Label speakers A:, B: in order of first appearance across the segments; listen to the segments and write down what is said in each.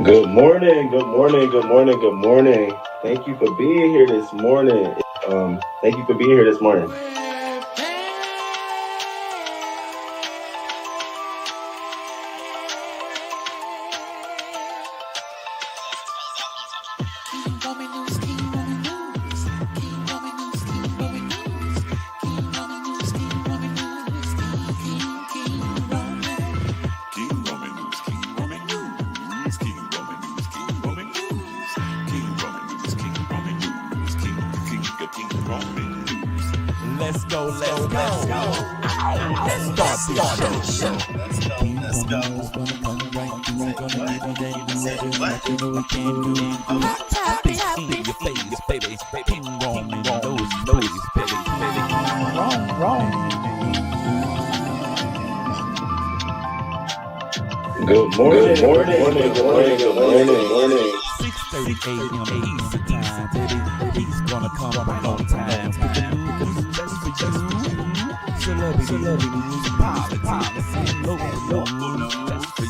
A: Good morning, good morning, good morning, good morning. Thank you for being here this morning. Thank you for being here this morning.
B: Let's go. Let's start this show.
C: Let's go.
B: Hot topics in your face, baby. King Roman, those plays, baby. Wrong.
A: Good morning, good morning.
B: 6:30 a.m. Eastern time, baby. He's gonna come right on time. With the news just for you. Celebrity news, politics, and local news just for you.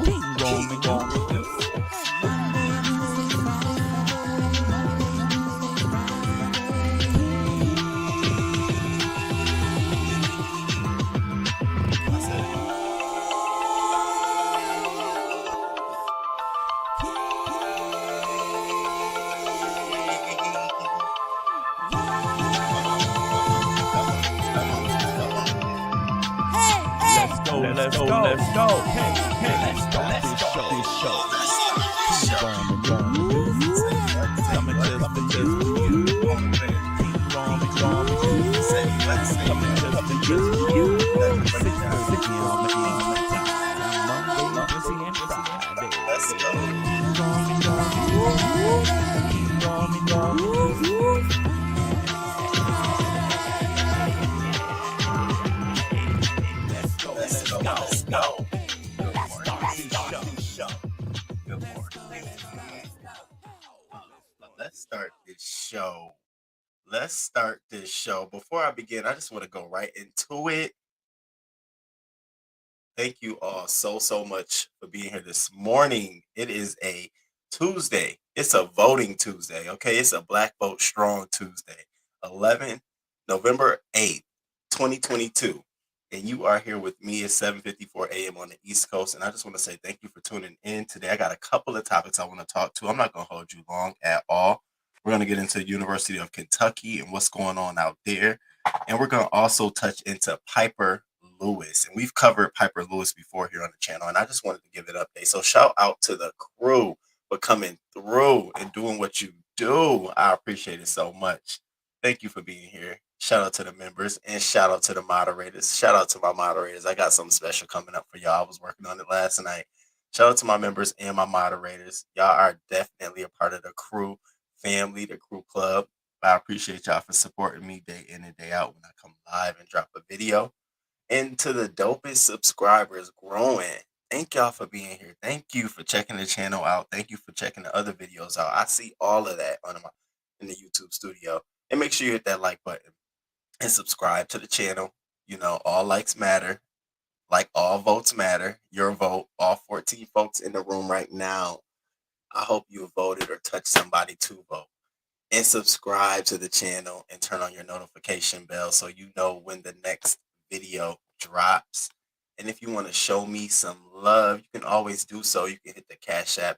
B: King Roman. Let's go. Hey, let's start this show. Coming just for you. King Roman, coming just for you. 6:30 Monday, Wednesday, and Friday.
C: Let's go.
B: King Roman.
C: Let's go. Good morning. Let's start this show. Before I begin, I just want to go right into it. Thank you all so much for being here this morning. It is a Tuesday. It's a voting Tuesday, okay? It's a Black Vote Strong Tuesday, 11 November 8th, 2022. And you are here with me at 7:54 a.m. on the East Coast. And I just want to say thank you for tuning in today. I got a couple of topics I want to talk to. I'm not going to hold you long at all. We're going to get into the University of Kentucky and what's going on out there. And we're going to also touch into Piper Lewis. And we've covered Piper Lewis before here on the channel. And I just wanted to give it an update. So shout out to the crew for coming through and doing what you do. I appreciate it so much. Thank you for being here. Shout out to the members and shout out to the moderators. Shout out to my moderators. I got something special coming up for y'all. I was working on it last night. Shout out to my members and my moderators. Y'all are definitely a part of the crew family, the crew club. I appreciate y'all for supporting me day in and day out when I come live and drop a video. And to the dopest subscribers growing, thank y'all for being here. Thank you for checking the channel out. Thank you for checking the other videos out. I see all of that in the YouTube studio. And make sure you hit that like button and subscribe to the channel. You know, all likes matter. Like all votes matter. Your vote, all 14 folks in the room right now. I hope you voted or touched somebody to vote. And subscribe to the channel and turn on your notification bell so you know when the next video drops. And if you want to show me some love, you can always do so. You can hit the Cash App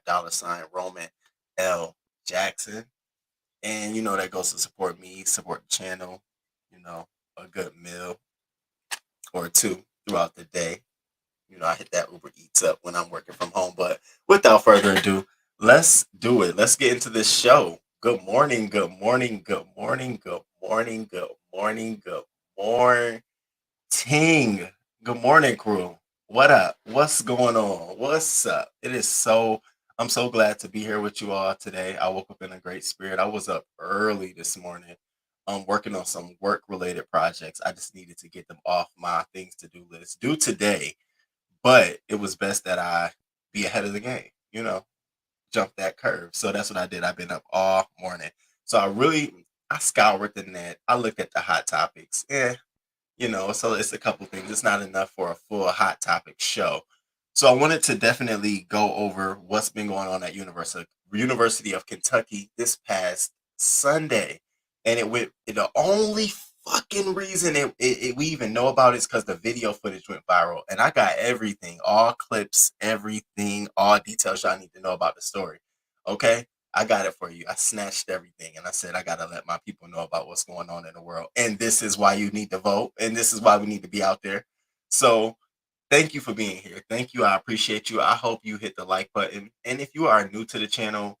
C: $Roman L Jackson. And you know that goes to support me, support the channel, you know, a good meal or two throughout the day. You know, I hit that Uber Eats up when I'm working from home. But without further ado, let's do it. Let's get into this show. Good morning, good morning, good morning, good morning, good morning, good morning. Good morning, crew. What up? What's going on? What's up? I'm so glad to be here with you all today. I woke up in a great spirit. I was up early this morning. Working on some work-related projects. I just needed to get them off my things to do list due today. But it was best that I be ahead of the game, you know, jump that curve. So that's what I did. I've been up all morning. So I scoured the net. I looked at the hot topics. So it's a couple things. It's not enough for a full hot topic show. So I wanted to definitely go over what's been going on at University of Kentucky this past Sunday, and the only fucking reason we even know about it is because the video footage went viral, and I got everything, all clips, everything, all details y'all need to know about the story. Okay, I got it for you. I snatched everything and I said, I got to let my people know about what's going on in the world. And this is why you need to vote. And this is why we need to be out there. So thank you for being here. Thank you. I appreciate you. I hope you hit the like button. And if you are new to the channel,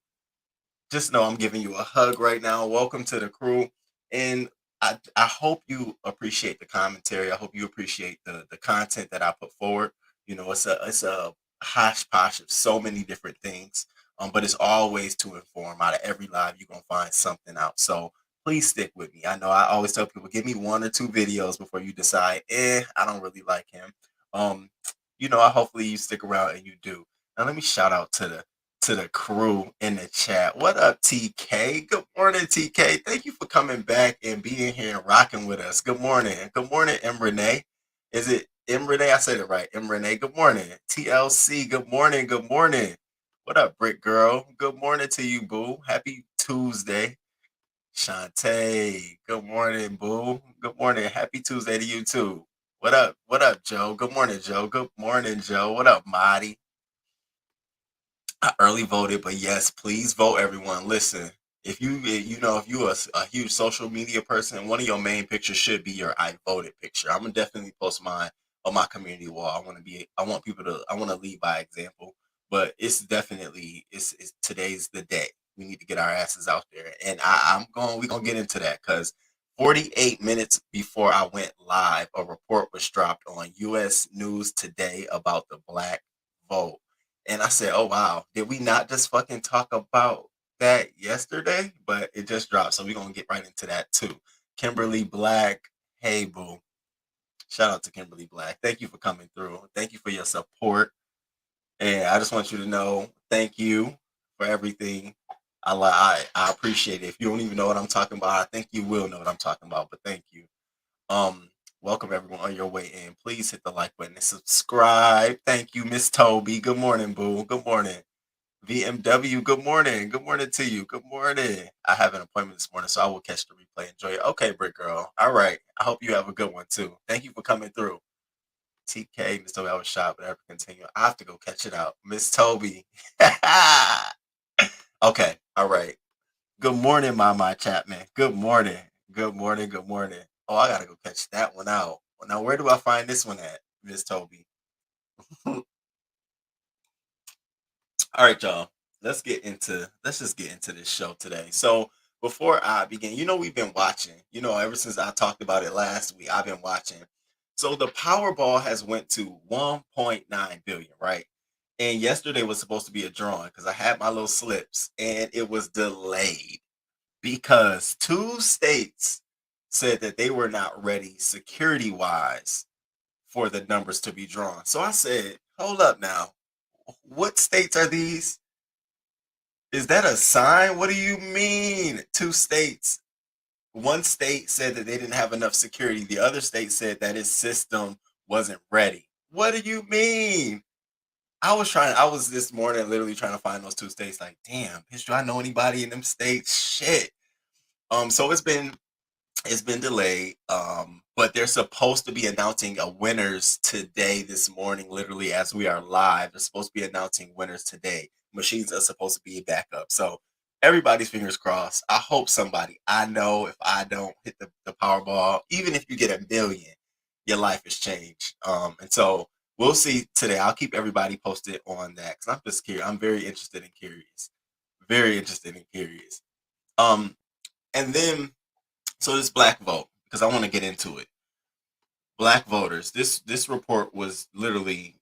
C: just know I'm giving you a hug right now. Welcome to the crew. And I hope you appreciate the commentary. I hope you appreciate the content that I put forward. It's a hodgepodge of so many different things. But it's always to inform. Out of every live, you're gonna find something out. So please stick with me. I know I always tell people, give me 1 or 2 videos before you decide, I don't really like him. Um, hopefully you stick around and you do. Now let me shout out to the crew in the chat. What up, TK? Good morning, TK. Thank you for coming back and being here and rocking with us. Good morning. Good morning, M. Renee. Is it M. Renee? I said it right. M. Renee. Good morning. TLC. Good morning. Good morning. What up, Brick Girl? Good morning to you, boo. Happy Tuesday. Shantae. Good morning, boo. Good morning. Happy Tuesday to you, too. What up? What up, Joe? Good morning, Joe. Good morning, Joe. What up, Marty? I early voted, but yes, please vote, everyone. Listen, if you a huge social media person, one of your main pictures should be your I voted picture. I'm gonna definitely post mine on my community wall. I want to lead by example, but it's today's the day. We need to get our asses out there, and we're gonna get into that because 48 minutes before I went live, a report was dropped on U.S. News Today about the black vote. And I said, oh, wow, did we not just fucking talk about that yesterday? But it just dropped. So we're going to get right into that too. Kimberly Black. Hey, boo. Shout out to Kimberly Black. Thank you for coming through. Thank you for your support. And I just want you to know, thank you for everything. I appreciate it. If you don't even know what I'm talking about, I think you will know what I'm talking about. But thank you. Welcome everyone on your way in. Please hit the like button and subscribe. Thank you, Miss Toby. Good morning, boo. Good morning. VMW, good morning. Good morning to you. Good morning. I have an appointment this morning, so I will catch the replay. Enjoy it. Okay, Brick Girl. All right. I hope you have a good one too. Thank you for coming through. TK, Miss Toby, I was shot, but I continue. I have to go catch it out. Miss Toby. Okay. All right. Good morning, Mama Chapman. Good morning. Good morning. Good morning. Oh, I gotta go catch that one out. Now, where do I find this one at, Miss Toby? All right, y'all. Let's just get into this show today. So before I begin, we've been watching. Ever since I talked about it last week, I've been watching. So the Powerball has went to 1.9 billion, right? And yesterday was supposed to be a drawing because I had my little slips and it was delayed because 2 states said that they were not ready security wise for the numbers to be drawn. So I said, hold up now. What states are these? Is that a sign? What do you mean? 2 states. One state said that they didn't have enough security. The other state said that its system wasn't ready. What do you mean? I was this morning literally trying to find those 2 states. Like, damn, bitch, do I know anybody in them states? Shit. So it's been delayed, but they're supposed to be announcing a winners today, this morning, literally as we are live. They're supposed to be announcing winners today. Machines are supposed to be back up. So everybody's fingers crossed. I hope somebody I know, if I don't hit the Powerball, even if you get 1 million, your life has changed. And so we'll see today. I'll keep everybody posted on that because I'm just curious. I'm very interested and curious. Very interested and curious. And then so this black vote, because I want to get into it. Black voters. This report was literally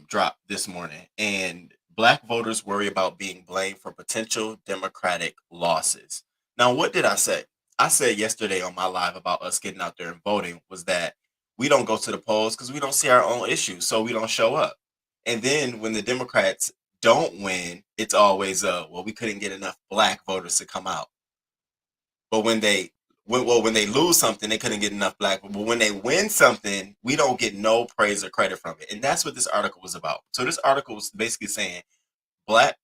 C: dropped this morning, and black voters worry about being blamed for potential Democratic losses. Now, what did I say? I said yesterday on my live about us getting out there and voting was that we don't go to the polls because we don't see our own issues, so we don't show up. And then when the Democrats don't win, it's always we couldn't get enough black voters to come out. But when when they lose something, they couldn't get enough black. But when they win something, we don't get no praise or credit from it. And that's what this article was about. So this article was basically saying black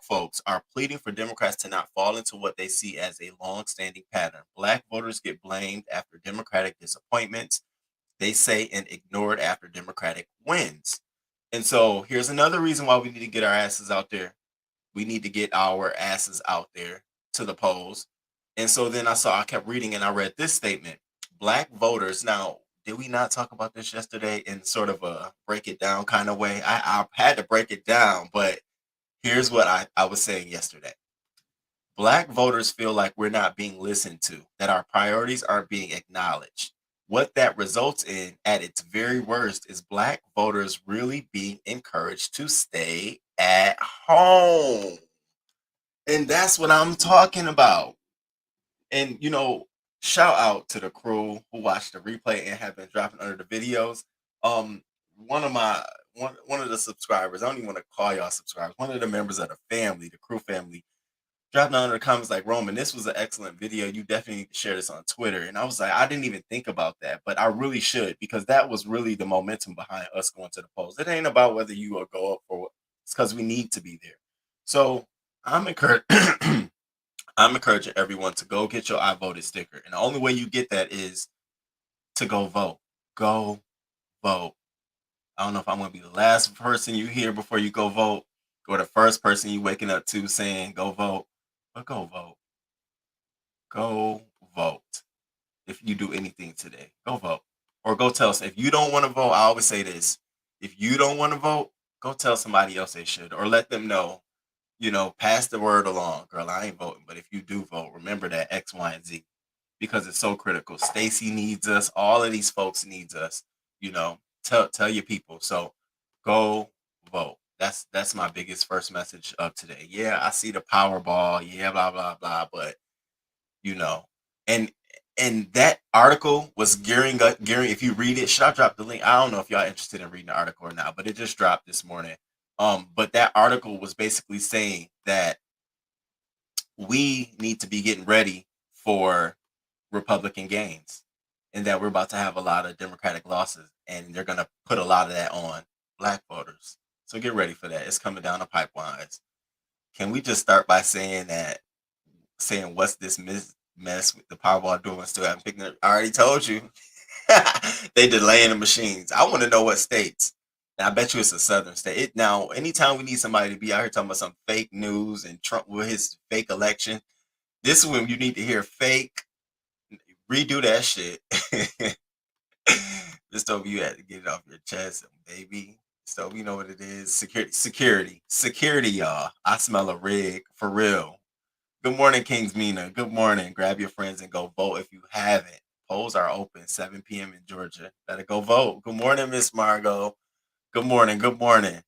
C: folks are pleading for Democrats to not fall into what they see as a long-standing pattern. Black voters get blamed after Democratic disappointments, they say, and ignored after Democratic wins. And so here's another reason why we need to get our asses out there. We need to get our asses out there to the polls. And so then I kept reading and I read this statement. Black voters, now, did we not talk about this yesterday in sort of a break it down kind of way? I had to break it down, but here's what I was saying yesterday. Black voters feel like we're not being listened to, that our priorities aren't being acknowledged. What that results in, at its very worst, is black voters really being encouraged to stay at home. And that's what I'm talking about. And, shout out to the crew who watched the replay and have been dropping under the videos. Um, one of the subscribers, I don't even want to call y'all subscribers, one of the members of the family, the crew family, dropped down in the comments like, Roman, this was an excellent video. You definitely need to share this on Twitter. And I was like, I didn't even think about that, but I really should, because that was really the momentum behind us going to the polls. It ain't about whether you will go up or what. It's because we need to be there. So I'm encouraged. I'm encouraging everyone to go get your I voted sticker. And the only way you get that is to go vote. Go vote. I don't know if I'm going to be the last person you hear before you go vote or the first person you waking up to saying go vote, but go vote. Go vote. If you do anything today, go vote. Or go tell us. If you don't want to vote, I always say this. If you don't want to vote, go tell somebody else they should, or let them know, pass the word along. Girl, I ain't voting, but if you do vote, remember that X, Y, and Z, because it's so critical. Stacy needs us. All of these folks needs us. Tell your people. So go vote. That's my biggest first message of today. Yeah, I see the Powerball. Yeah, blah blah blah. But you know, and and that article was gearing. If you read it, should I drop the link? I don't know if y'all interested in reading the article or not, but it just dropped this morning. But that article was basically saying that we need to be getting ready for Republican gains, and that we're about to have a lot of Democratic losses, and they're going to put a lot of that on black voters. So get ready for that. It's coming down the pipelines. Can we just start by saying what's this mess with the Powerball doing? Still haven't picked it. I already told you. They delaying the machines. I want to know what states. And I bet you it's a southern state. Now, anytime we need somebody to be out here talking about some fake news and Trump with his fake election, this is when you need to hear fake. Redo that shit. Just hope you had to get it off your chest, baby. So you know what it is. Security, y'all. I smell a rig for real. Good morning, Kings Mina. Good morning. Grab your friends and go vote if you haven't. Polls are open 7 p.m. in Georgia. Better go vote. Good morning, Miss Margot. Good morning. Good morning.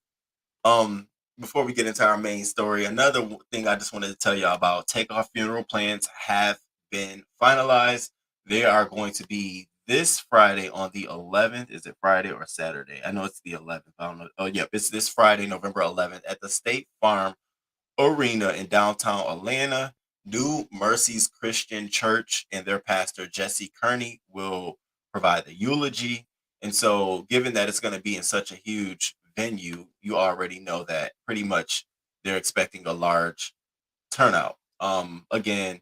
C: Um, Before we get into our main story, another thing I just wanted to tell y'all about: takeoff funeral plans have been finalized. They are going to be this Friday on the 11th. Is it Friday or Saturday? I know it's the 11th. I don't know. Oh, yep, it's this Friday, November 11th, at the State Farm Arena in downtown Atlanta. New Mercies Christian Church and their pastor Jesse Kearney will provide the eulogy. And so, given that it's going to be in such a huge venue, you already know that pretty much they're expecting a large turnout. Again,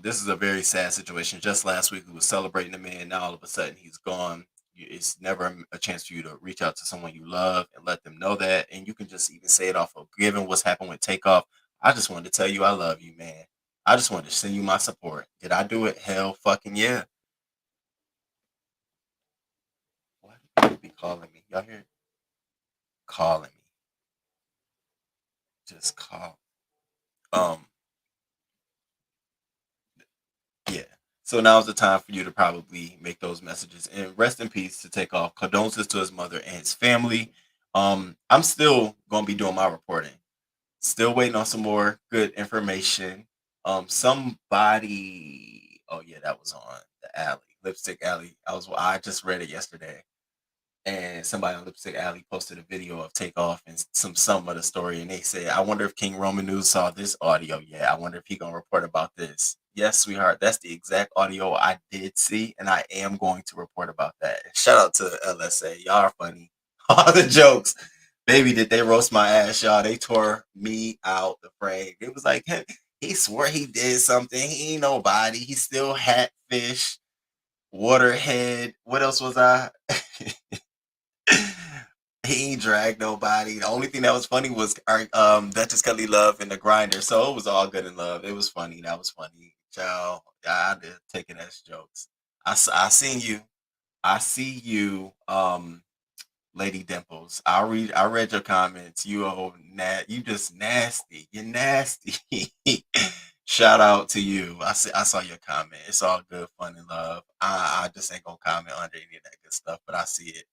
C: this is a very sad situation. Just last week, we was celebrating the man. Now all of a sudden, he's gone. It's never a chance for you to reach out to someone you love and let them know that. And you can just even say it off of, given what's happened with Takeoff. I just wanted to tell you I love you, man. I just wanted to send you my support. Did I do it? Hell fucking yeah. Why do people be calling me? Y'all hear it? Calling me. Just call. Um, Yeah. So now's the time for you to probably make those messages and rest in peace to Takeoff. Condolences to his mother and his family. I'm still gonna be doing my reporting. Still waiting on some more good information. Somebody, oh yeah, that was on the alley, Lipstick Alley. I just read it yesterday. and somebody on Lipstick Alley posted a video of Takeoff and some of the story, and they said, "I wonder if King Roman News saw this audio. Yeah, I wonder if he gonna report about this." Yes, sweetheart, that's the exact audio I did see, and I am going to report about that. Shout out to LSA, y'all are funny. All the jokes, baby, did they roast my ass, y'all? They tore me out the frame. It was like he swore he did something. He ain't nobody. He still Hatfish, Waterhead. What else was I? He ain't dragged nobody. The only thing that was funny was Duchess Kelly Love and the Grinder. So it was all good in love. It was funny. That was funny. Child, I did take it as jokes. I seen you. I see you, Lady Dimples. I read your comments. You just nasty. You're nasty. Shout out to you. I saw your comment. It's all good, fun and love. I just ain't gonna comment under any of that good stuff, but I see it.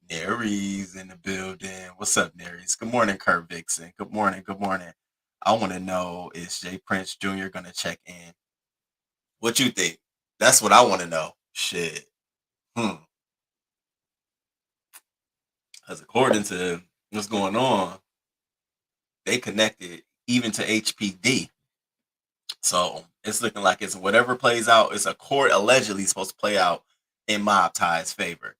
C: Nary's in the building. What's up, Nary's? Good morning, Kurt Vixen. Good morning. Good morning. I want to know, is Jay Prince Jr. gonna check in? What you think? That's what I want to know. Shit. Because according to what's going on, they connected even to HPD. So it's looking like it's whatever plays out. It's a court allegedly supposed to play out in Mob Tie's favor.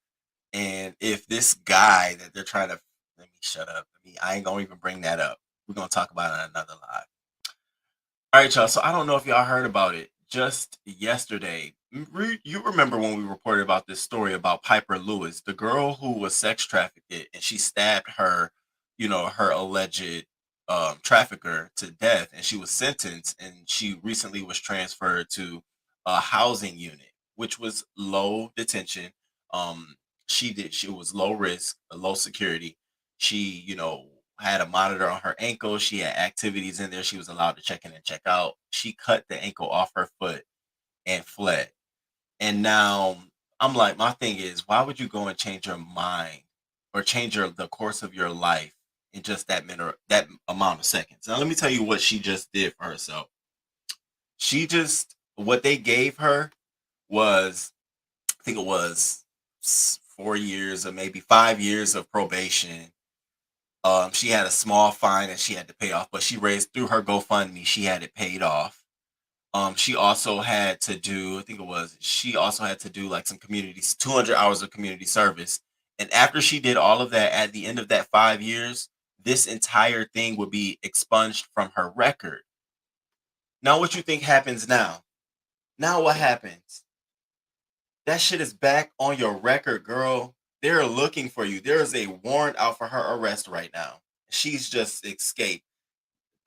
C: And if this guy that they're trying to, let me shut up. I ain't gonna even bring that up. We're gonna talk about it in another live. All right, y'all. So I don't know if y'all heard about it. Just yesterday, you remember when we reported about this story about Piper Lewis, the girl who was sex trafficked and she stabbed her, her alleged trafficker to death, and she was sentenced, and she recently was transferred to a housing unit, which was low detention. She was low risk, low security. She, had a monitor on her ankle. She had activities in there. She was allowed to check in and check out. She cut the ankle off her foot and fled. And now I'm like, my thing is, why would you go and change your mind or change the course of your life in just that amount of seconds? Now let me tell you what she just did for herself. What they gave her was, I think it was 4 years or maybe 5 years of probation. She had a small fine that she had to pay off, but she raised through her GoFundMe. She had it paid off. She also had to do, she also had to do like some 200 hours of community service. And after she did all of that, at the end of that 5 years, this entire thing would be expunged from her record. Now, what you think happens now? Now, what happens? That shit is back on your record, girl. They're looking for you. There is a warrant out for her arrest right now. She's just escaped.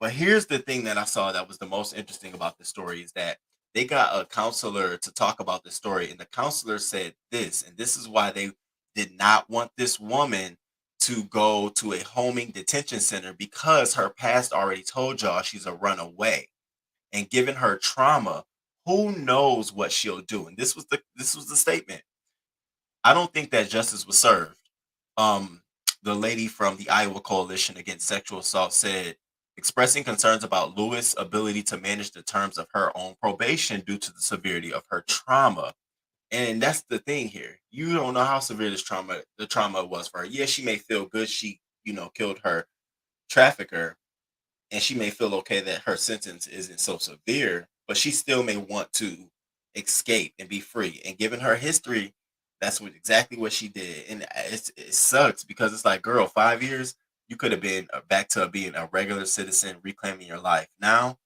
C: But here's the thing that I saw that was the most interesting about the story is that they got a counselor to talk about the story. And the counselor said this, and this is why they did not want this woman to go to a homing detention center, because her past already told y'all she's a runaway. And given her trauma, who knows what she'll do? And this was the statement. I don't think that justice was served. The lady from the Iowa Coalition Against Sexual Assault said, expressing concerns about Lewis' ability to manage the terms of her own probation due to the severity of her trauma. And that's the thing here. You don't know how severe the trauma was for her. Yeah, she may feel good she, killed her trafficker, and she may feel okay that her sentence isn't so severe, but she still may want to escape and be free. And given her history, that's exactly what she did. And it sucks because it's like, girl, 5 years, you could have been back to being a regular citizen, reclaiming your life. Now,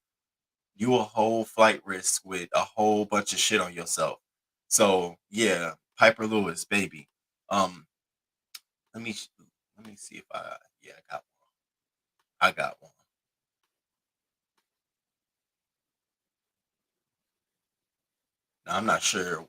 C: you a whole flight risk with a whole bunch of shit on yourself. So yeah, Piper Lewis, baby. Let me see if I got one. I got one. Now, I'm not sure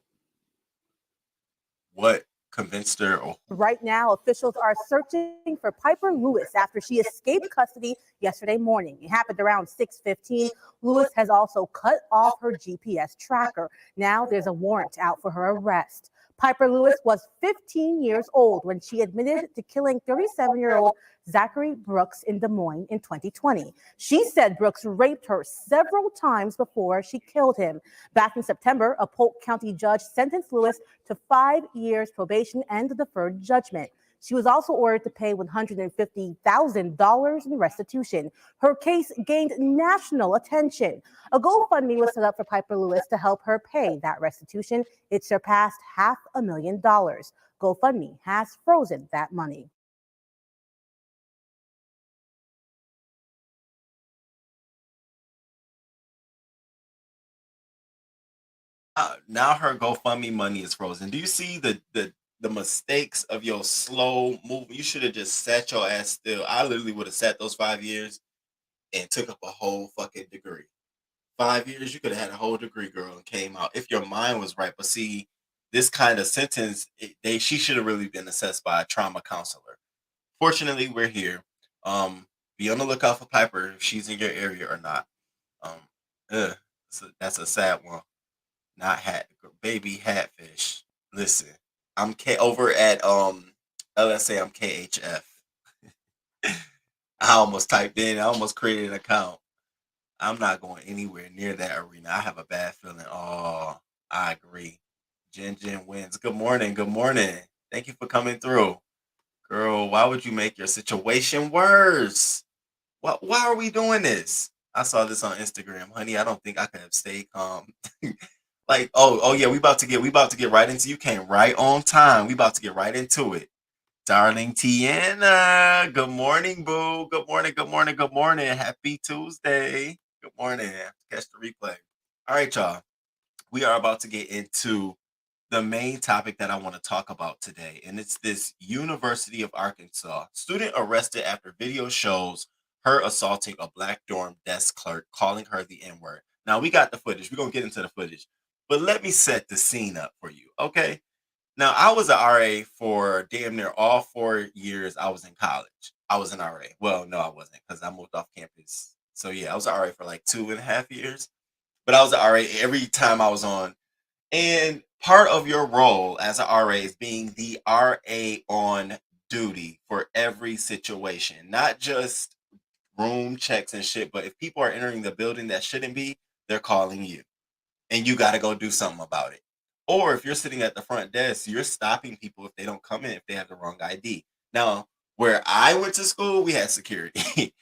C: what convinced her or
D: Right now, officials are searching for Piper Lewis after she escaped custody yesterday morning. It happened around 6:15. Lewis has also cut off her GPS tracker. Now there's a warrant out for her arrest. Piper Lewis was 15 years old when she admitted to killing 37-year-old Zachary Brooks in Des Moines in 2020. She said Brooks raped her several times before she killed him. Back in September, a Polk County judge sentenced Lewis to 5 years probation and a deferred judgment. She was also ordered to pay $150,000 in restitution. Her case gained national attention. A GoFundMe was set up for Piper Lewis to help her pay that restitution. It surpassed $500,000. GoFundMe has frozen that money.
C: Now her GoFundMe money is frozen. Do you see the mistakes of your slow movement? You should have just sat your ass still. I literally would have sat those 5 years and took up a whole fucking degree. 5 years, you could have had a whole degree, girl, and came out if your mind was right. But see, this kind of sentence, she should have really been assessed by a trauma counselor. Fortunately, we're here. Be on the lookout for Piper if she's in your area or not. That's a sad one. Not hat baby hatfish. Listen, I'm K over at LSA. I'm KHF. I almost typed in. I almost created an account. I'm not going anywhere near that arena. I have a bad feeling. Oh, I agree. Jen wins. Good morning. Good morning. Thank you for coming through. Girl, why would you make your situation worse? Why are we doing this? I saw this on Instagram. Honey, I don't think I could have stayed calm. Like, oh yeah, we about to get right into, you came right on time. We about to get right into it. Darling Tiana, good morning, boo. Good morning, good morning, good morning. Happy Tuesday. Good morning. Catch the replay. All right, y'all. We are about to get into the main topic that I want to talk about today, and it's this University of Arkansas student arrested after video shows her assaulting a black dorm desk clerk, calling her the N-word. Now, we got the footage. We're going to get into the footage, but let me set the scene up for you, okay? Now, I was an RA for damn near all 4 years I was in college. I was an RA. Well, no, I wasn't, because I moved off campus. So, yeah, I was an RA for like 2.5 years, but I was an RA every time I was on. And part of your role as an RA is being the RA on duty for every situation, not just room checks and shit, but if people are entering the building that shouldn't be, they're calling you and you got to go do something about it. Or if you're sitting at the front desk, you're stopping people if they don't come in, if they have the wrong ID. Now, where I went to school, we had security.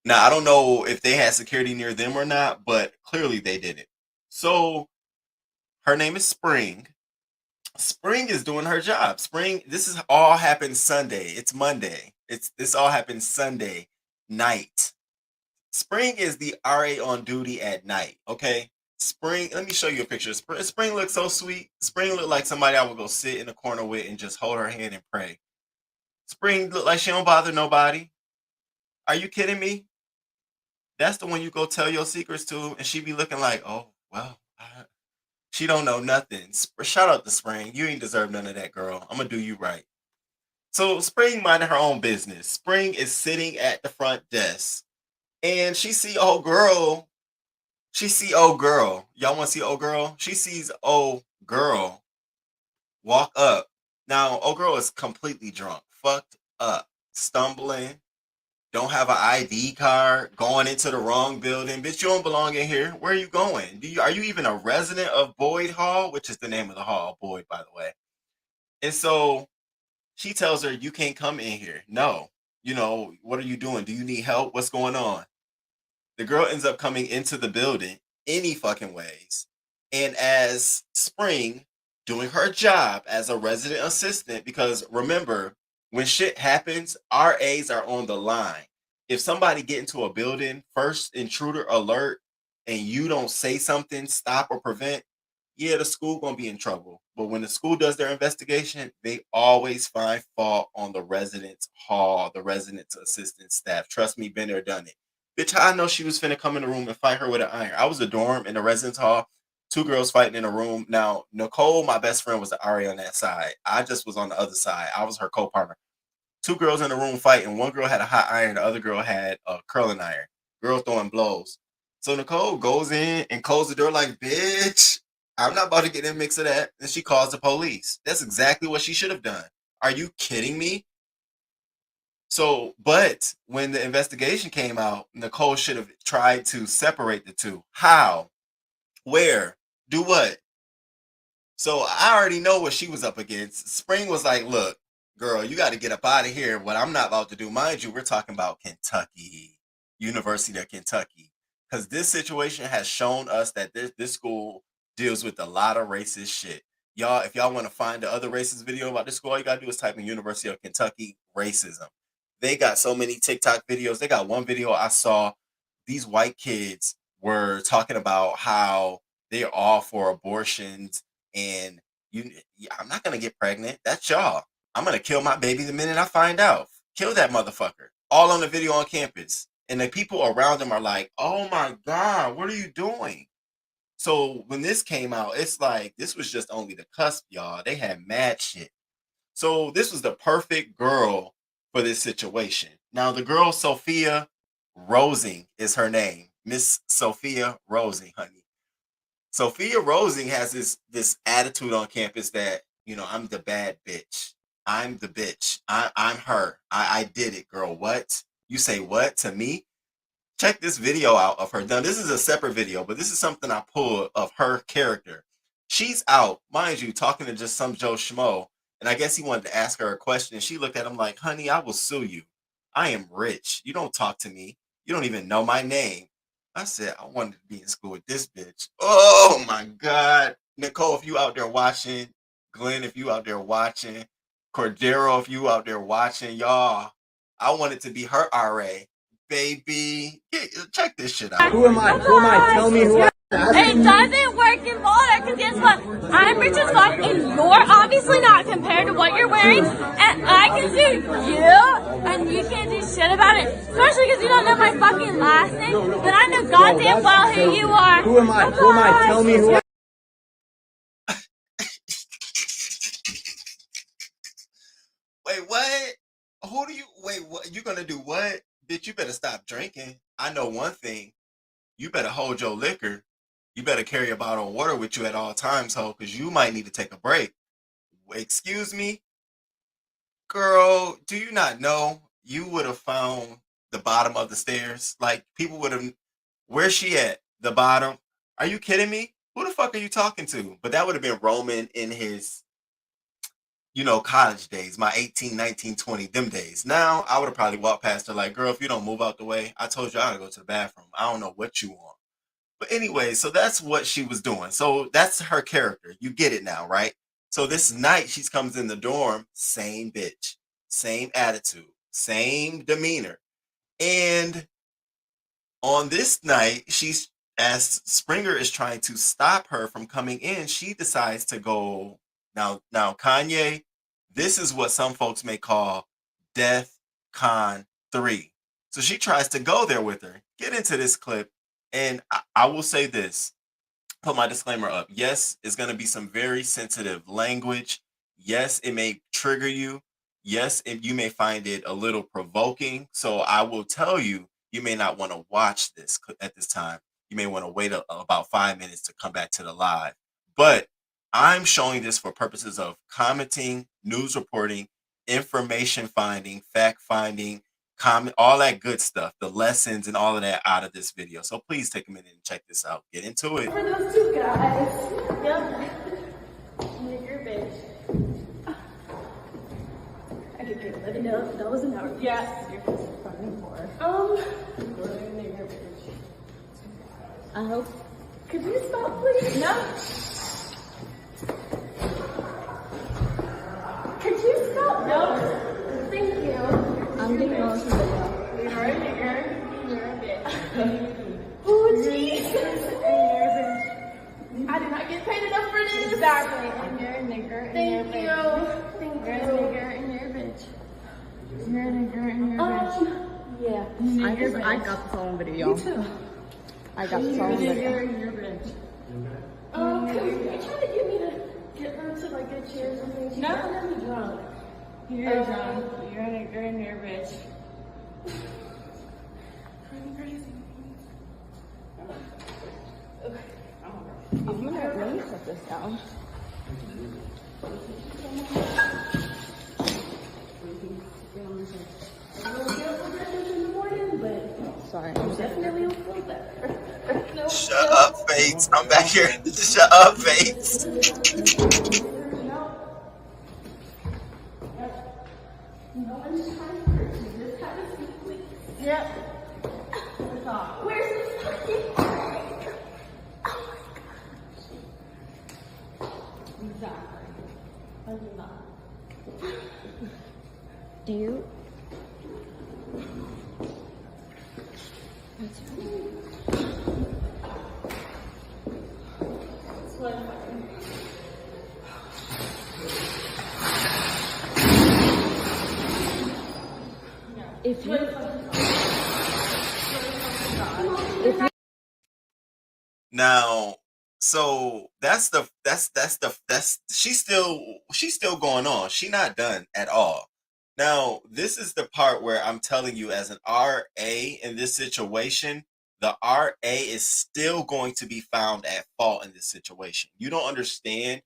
C: Now, I don't know if they had security near them or not, but clearly they didn't. So her name is Spring. Spring is doing her job. Spring, this is all happened Sunday. It's Monday. This all happened Sunday night. Spring is the RA on duty at night. Okay. Spring, let me show you a picture. Spring looks so sweet. Spring looked like somebody I would go sit in the corner with and just hold her hand and pray. Spring look like she don't bother nobody. Are you kidding me? That's the one you go tell your secrets to, and she be looking like, oh, well, she don't know nothing. Shout out to Spring. You ain't deserve none of that, girl. I'm gonna do you right. So Spring minding her own business. Spring is sitting at the front desk, and she see old girl. Y'all want to see old girl? She sees old girl walk up. Now, old girl is completely drunk, fucked up, stumbling, don't have an ID card, going into the wrong building. Bitch, you don't belong in here. Where are you going? Are you even a resident of Boyd Hall, which is the name of the hall, Boyd, by the way? And so she tells her, you can't come in here. No. What are you doing? Do you need help? What's going on? The girl ends up coming into the building any fucking ways. And as Spring doing her job as a resident assistant, because remember, when shit happens, RAs are on the line. If somebody get into a building, first intruder alert, and you don't say something, stop or prevent, yeah, the school gonna be in trouble. But when the school does their investigation, they always find fault on the residence hall, the residence assistant staff. Trust me, been there, done it. Bitch, I know she was finna come in the room and fight her with an iron. I was a dorm in the residence hall, 2 girls fighting in a room. Now, Nicole, my best friend, was the RA on that side. I just was on the other side. I was her co-partner. 2 girls in the room fighting. One girl had a hot iron. The other girl had a curling iron. Girl throwing blows. So Nicole goes in and closes the door like, bitch, I'm not about to get in the mix of that. And she calls the police. That's exactly what she should have done. Are you kidding me? So, but when the investigation came out, Nicole should have tried to separate the two. How? Where? Do what? So I already know what she was up against. Spring was like, look, girl, you got to get up out of here. What I'm not about to do, mind you, we're talking about Kentucky, University of Kentucky. Because this situation has shown us that this school deals with a lot of racist shit. Y'all, if y'all want to find the other racist video about this school, all you got to do is type in University of Kentucky racism. They got so many TikTok videos. They got one video I saw. These white kids were talking about how they're all for abortions. And I'm not gonna get pregnant. That's y'all. I'm gonna kill my baby the minute I find out. Kill that motherfucker. All on the video on campus. And the people around them are like, oh my God, what are you doing? So when this came out, it's like, this was just only the cusp, y'all. They had mad shit. So this was the perfect girl for this situation. Now the girl, Sophia Rosing is her name. Miss Sophia Rosing, honey. Sophia Rosing has this attitude on campus that, you know, I'm the bad bitch. I'm the bitch. I'm her. I did it, girl. What? You say what to me? Check this video out of her. Now, this is a separate video, but this is something I pulled of her character. She's out, mind you, talking to just some Joe Schmo. And I guess he wanted to ask her a question. And she looked at him like, honey, I will sue you. I am rich. You don't talk to me. You don't even know my name. I said, I wanted to be in school with this bitch. Oh my God. Nicole, if you out there watching, Glenn, if you out there watching, Cordero, if you out there watching, y'all, I wanted to be her RA. Baby, check this shit out.
E: Who am I? Who am I? Tell me who I am.
F: It doesn't work in Boulder because guess what? I'm rich as fuck and you're obviously not compared to what you're wearing. And I can sue you and you can't do shit about it. Especially because you don't know my fucking last name. But I know goddamn well who you are.
E: Who am I? Who am I? Tell me who I am.
C: Wait, what? Who do you, wait, what? You gonna do what? Bitch, you better stop drinking. I know one thing. You better hold your liquor. You better carry a bottle of water with you at all times, ho, because you might need to take a break. Excuse me? Girl, do you not know you would have found the bottom of the stairs? Like, people would have, where's she at? The bottom? Are you kidding me? Who the fuck are you talking to? But that would have been Roman in his, you know, college days, my 18, 19, 20, them days. Now, I would have probably walked past her like, girl, if you don't move out the way, I told you I gotta go to the bathroom. I don't know what you want. But anyway, so that's what she was doing. So that's her character. You get it now, right? So this night, she comes in the dorm, same bitch, same attitude, same demeanor. And on this night, as Springer is trying to stop her from coming in, she decides to go, now Kanye, this is what some folks may call Death Con 3. So she tries to go there with her. Get into this clip. And I will say this, put my disclaimer up. Yes, it's going to be some very sensitive language. Yes, it may trigger you. Yes, you may find it a little provoking. So I will tell you, you may not want to watch this at this time. You may want to wait about 5 minutes to come back to the live. But I'm showing this for purposes of commenting, news reporting, information finding, fact finding, comment, all that good stuff, the lessons and all of that out of this video. So please take a minute and check this out. Get into it.
F: For those two guys. Yep. Nigger bitch. I could get it. No, that was an hour. Yeah. You're fucking poor. Nigger bitch. I hope. Could you stop, please? No. Could you stop? No. Thank you. I'm getting lost in the video. You're a nigger. You're a bitch. Oh, Jesus. I did not get paid enough for this. Exactly. And you're a nigger. Thank you. Thank you. You're a nigger and you're a bitch. You're a nigger and you're a bitch. Yeah.
G: I got this all on video.
F: Me too.
G: I got this all on video.
F: You're a nigger and you're a bitch. Are you trying to get me to get her to like get chairs and things? No. You're gonna be drunk. You're drunk. You're a nigger and you're a bitch. I'm crazy. Okay.
G: I'm gonna have this down. Sorry.
F: Definitely will feel better.
C: Shut up, Fates. I'm back here. Shut up, Fates.
F: Yep. Where's the fucking bag? Oh my gosh. Exactly. I do not.
G: Do you? If you
C: Now, so that's she's still going on. She's not done at all. Now, this is the part where I'm telling you, as an RA in this situation, the RA is still going to be found at fault in this situation. You don't understand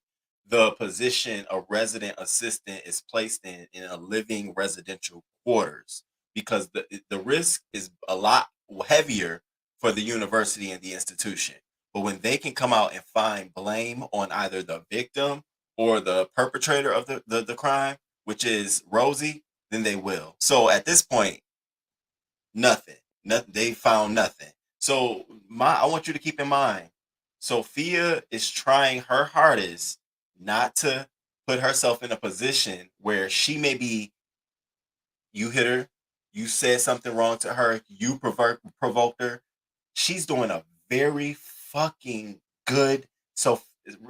C: the position a resident assistant is placed in a living residential quarters, because the risk is a lot heavier for the university and the institution. But when they can come out and find blame on either the victim or the perpetrator of the crime, which is Rosie, then they will. So at this point, nothing. They found nothing. So I want you to keep in mind, Sophia is trying her hardest not to put herself in a position where she may be, you hit her, you said something wrong to her, you provoked her. She's doing a very fucking good. So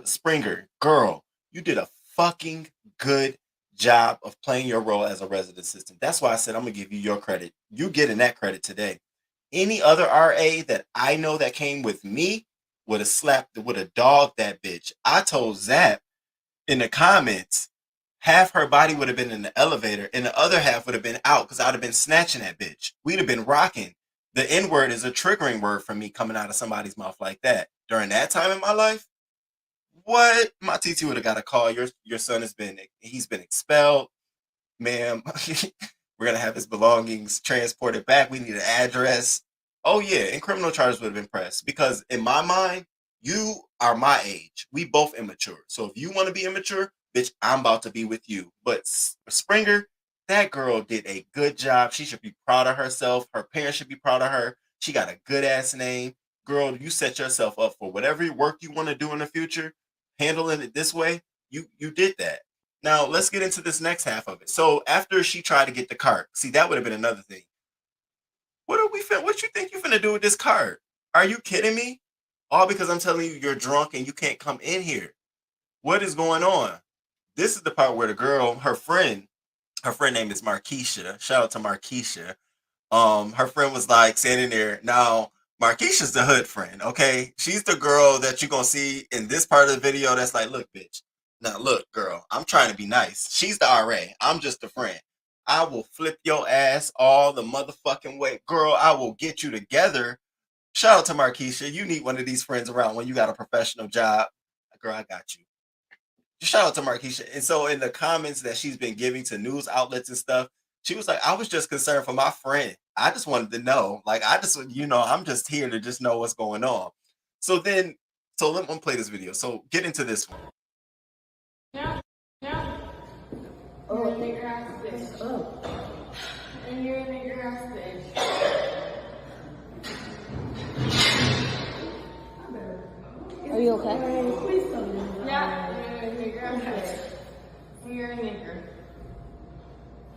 C: Springer, girl, you did a fucking good job of playing your role as a resident assistant. That's why I said I'm gonna give you your credit. You getting that credit today. Any other RA that I know that came with me would have dogged that bitch. I told Zap in the comments, half her body would have been in the elevator and the other half would have been out, because I would have been snatching that bitch. We'd have been rocking. The N-word is a triggering word for me coming out of somebody's mouth like that. During that time in my life, what? My TT would have got a call. Your son he's been expelled. Ma'am, we're going to have his belongings transported back. We need an address. Oh, yeah, and criminal charges would have been pressed, because in my mind, you are my age. We both immature. So if you want to be immature, bitch, I'm about to be with you. But Springer, that girl did a good job. She should be proud of herself. Her parents should be proud of her. She got a good ass name. Girl, you set yourself up for whatever work you want to do in the future. Handling it this way, you did that. Now, let's get into this next half of it. So after she tried to get the cart, see, that would have been another thing. What you think you finna do with this cart? Are you kidding me? All because I'm telling you you're drunk and you can't come in here. What is going on? This is the part where the girl, her friend name is Markeisha. Shout out to Markeisha. Her friend was like standing there. Now, Markeisha's the hood friend, okay? She's the girl that you're gonna see in this part of the video that's like, look, bitch. Now, look, girl, I'm trying to be nice. She's the RA. I'm just a friend. I will flip your ass all the motherfucking way. Girl, I will get you together. Shout out to Markeisha. You need one of these friends around when you got a professional job. Girl, I got you. Shout out to Markeisha. And so in the comments that she's been giving to news outlets and stuff, she was like, I was just concerned for my friend. I just wanted to know. Like, I'm just here to just know what's going on. So let me play this video. So get into this one.
F: Yeah. Oh, you're a nigger ass bitch. Oh. And you're a nigger ass bitch.
G: Are you okay?
F: Please tell me. Yeah, you're a nigger ass bitch. You're a nigger.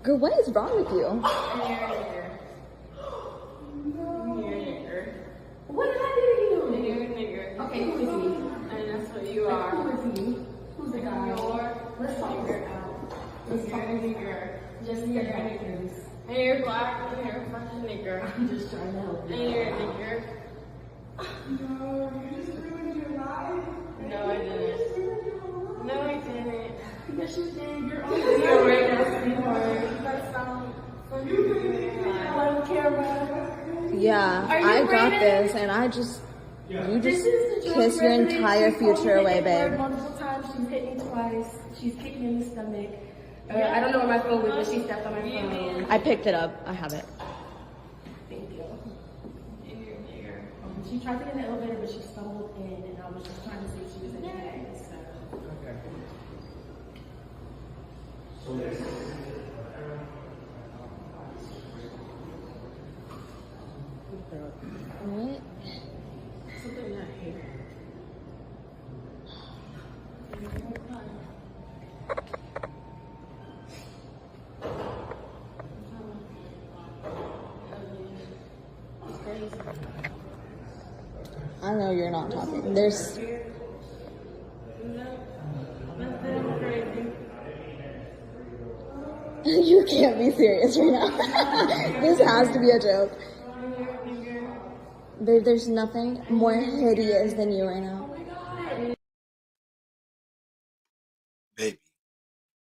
G: Girl, what is wrong with you?
F: And you're a nigger. You're a nigger. What did I do to you? And you're a nigger. Okay, who is he? And that's what you are. Who is he? Who's the guy? Let's talk it out. Let's talk a nigger. Just you're a nigger. And you're black and you're a fucking nigger. I'm just trying to help you. And you're a nigger. No, you just ruined your life. No, I didn't. No, I didn't. Yes, you did. You're on the right, sweetheart. That sounds funny. I don't care about it.
G: Yeah, I got this, and I just You
F: This
G: just
F: is the
G: kiss your
F: joke.
G: entire future away,
F: She's hit
G: babe.
F: multiple times. She's hit me twice. She's kicked me in the stomach. I don't know where my phone was, but she stepped on my phone.
G: I picked it up. I have it.
F: Thank you. She tried to get in the elevator, but she stumbled in, and I was just trying to see if she was okay. So.
G: What?
F: Something not here.
G: I know you're not talking. There's. You can't be serious right now. This has to be a joke. Babe, there's nothing more hideous than you right now.
C: Baby,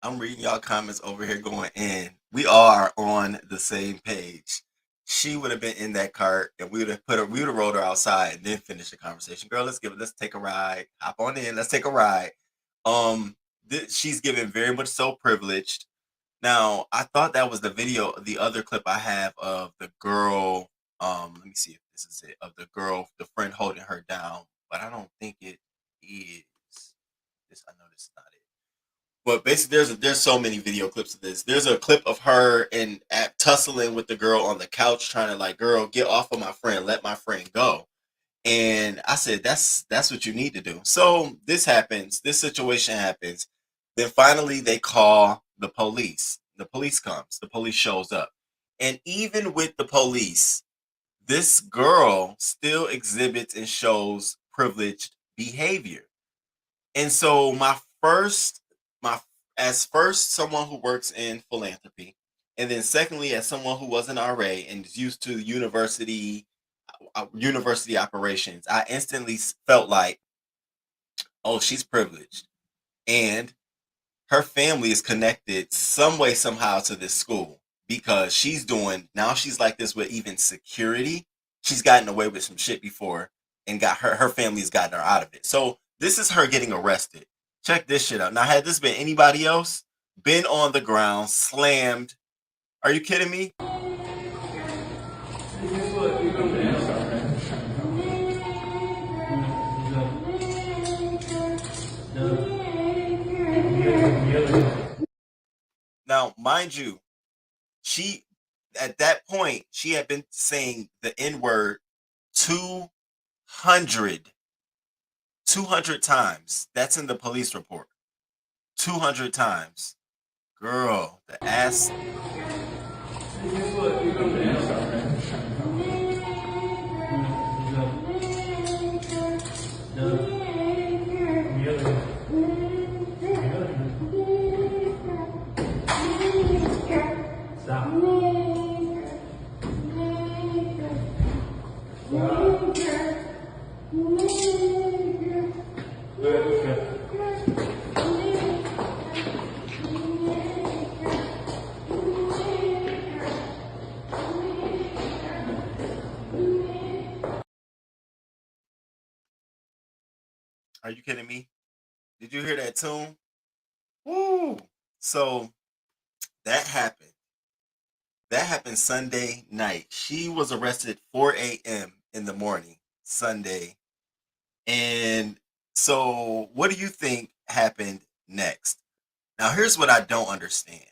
C: I'm reading y'all comments over here going in. We all are on the same page. She would have been in that cart and we would have rolled her outside and then finished the conversation. Girl, let's take a ride. Hop on in, let's take a ride. She's given very much so privileged. Now, I thought that was the video, the other clip I have of the girl. Let me see if this is it, of the girl, the friend holding her down, but I don't think it is. This, I know this is not it. But basically, there's so many video clips of this. There's a clip of her and tussling with the girl on the couch, trying to like, girl, get off of my friend, let my friend go. And I said, that's what you need to do. So this happens, this situation happens. Then finally they call the police. The police comes, the police shows up. And even with the police, this girl still exhibits and shows privileged behavior. And so as first someone who works in philanthropy, and then secondly as someone who was an RA and is used to university operations, I instantly felt like, oh, she's privileged, and her family is connected some way somehow to this school, because she's like this with even security. She's gotten away with some shit before and got her family's gotten her out of it. So this is her getting arrested. Check this shit out. Now, had this been anybody else, been on the ground, slammed. Are you kidding me? Now, mind you, at that point, she had been saying the N-word 200 times. That's in the police report. 200 times. Girl, the ass. Are you kidding me? Did you hear that tune? Woo! So that happened. That happened Sunday night. She was arrested at 4 a.m. in the morning, Sunday. And so what do you think happened next? Now, here's what I don't understand.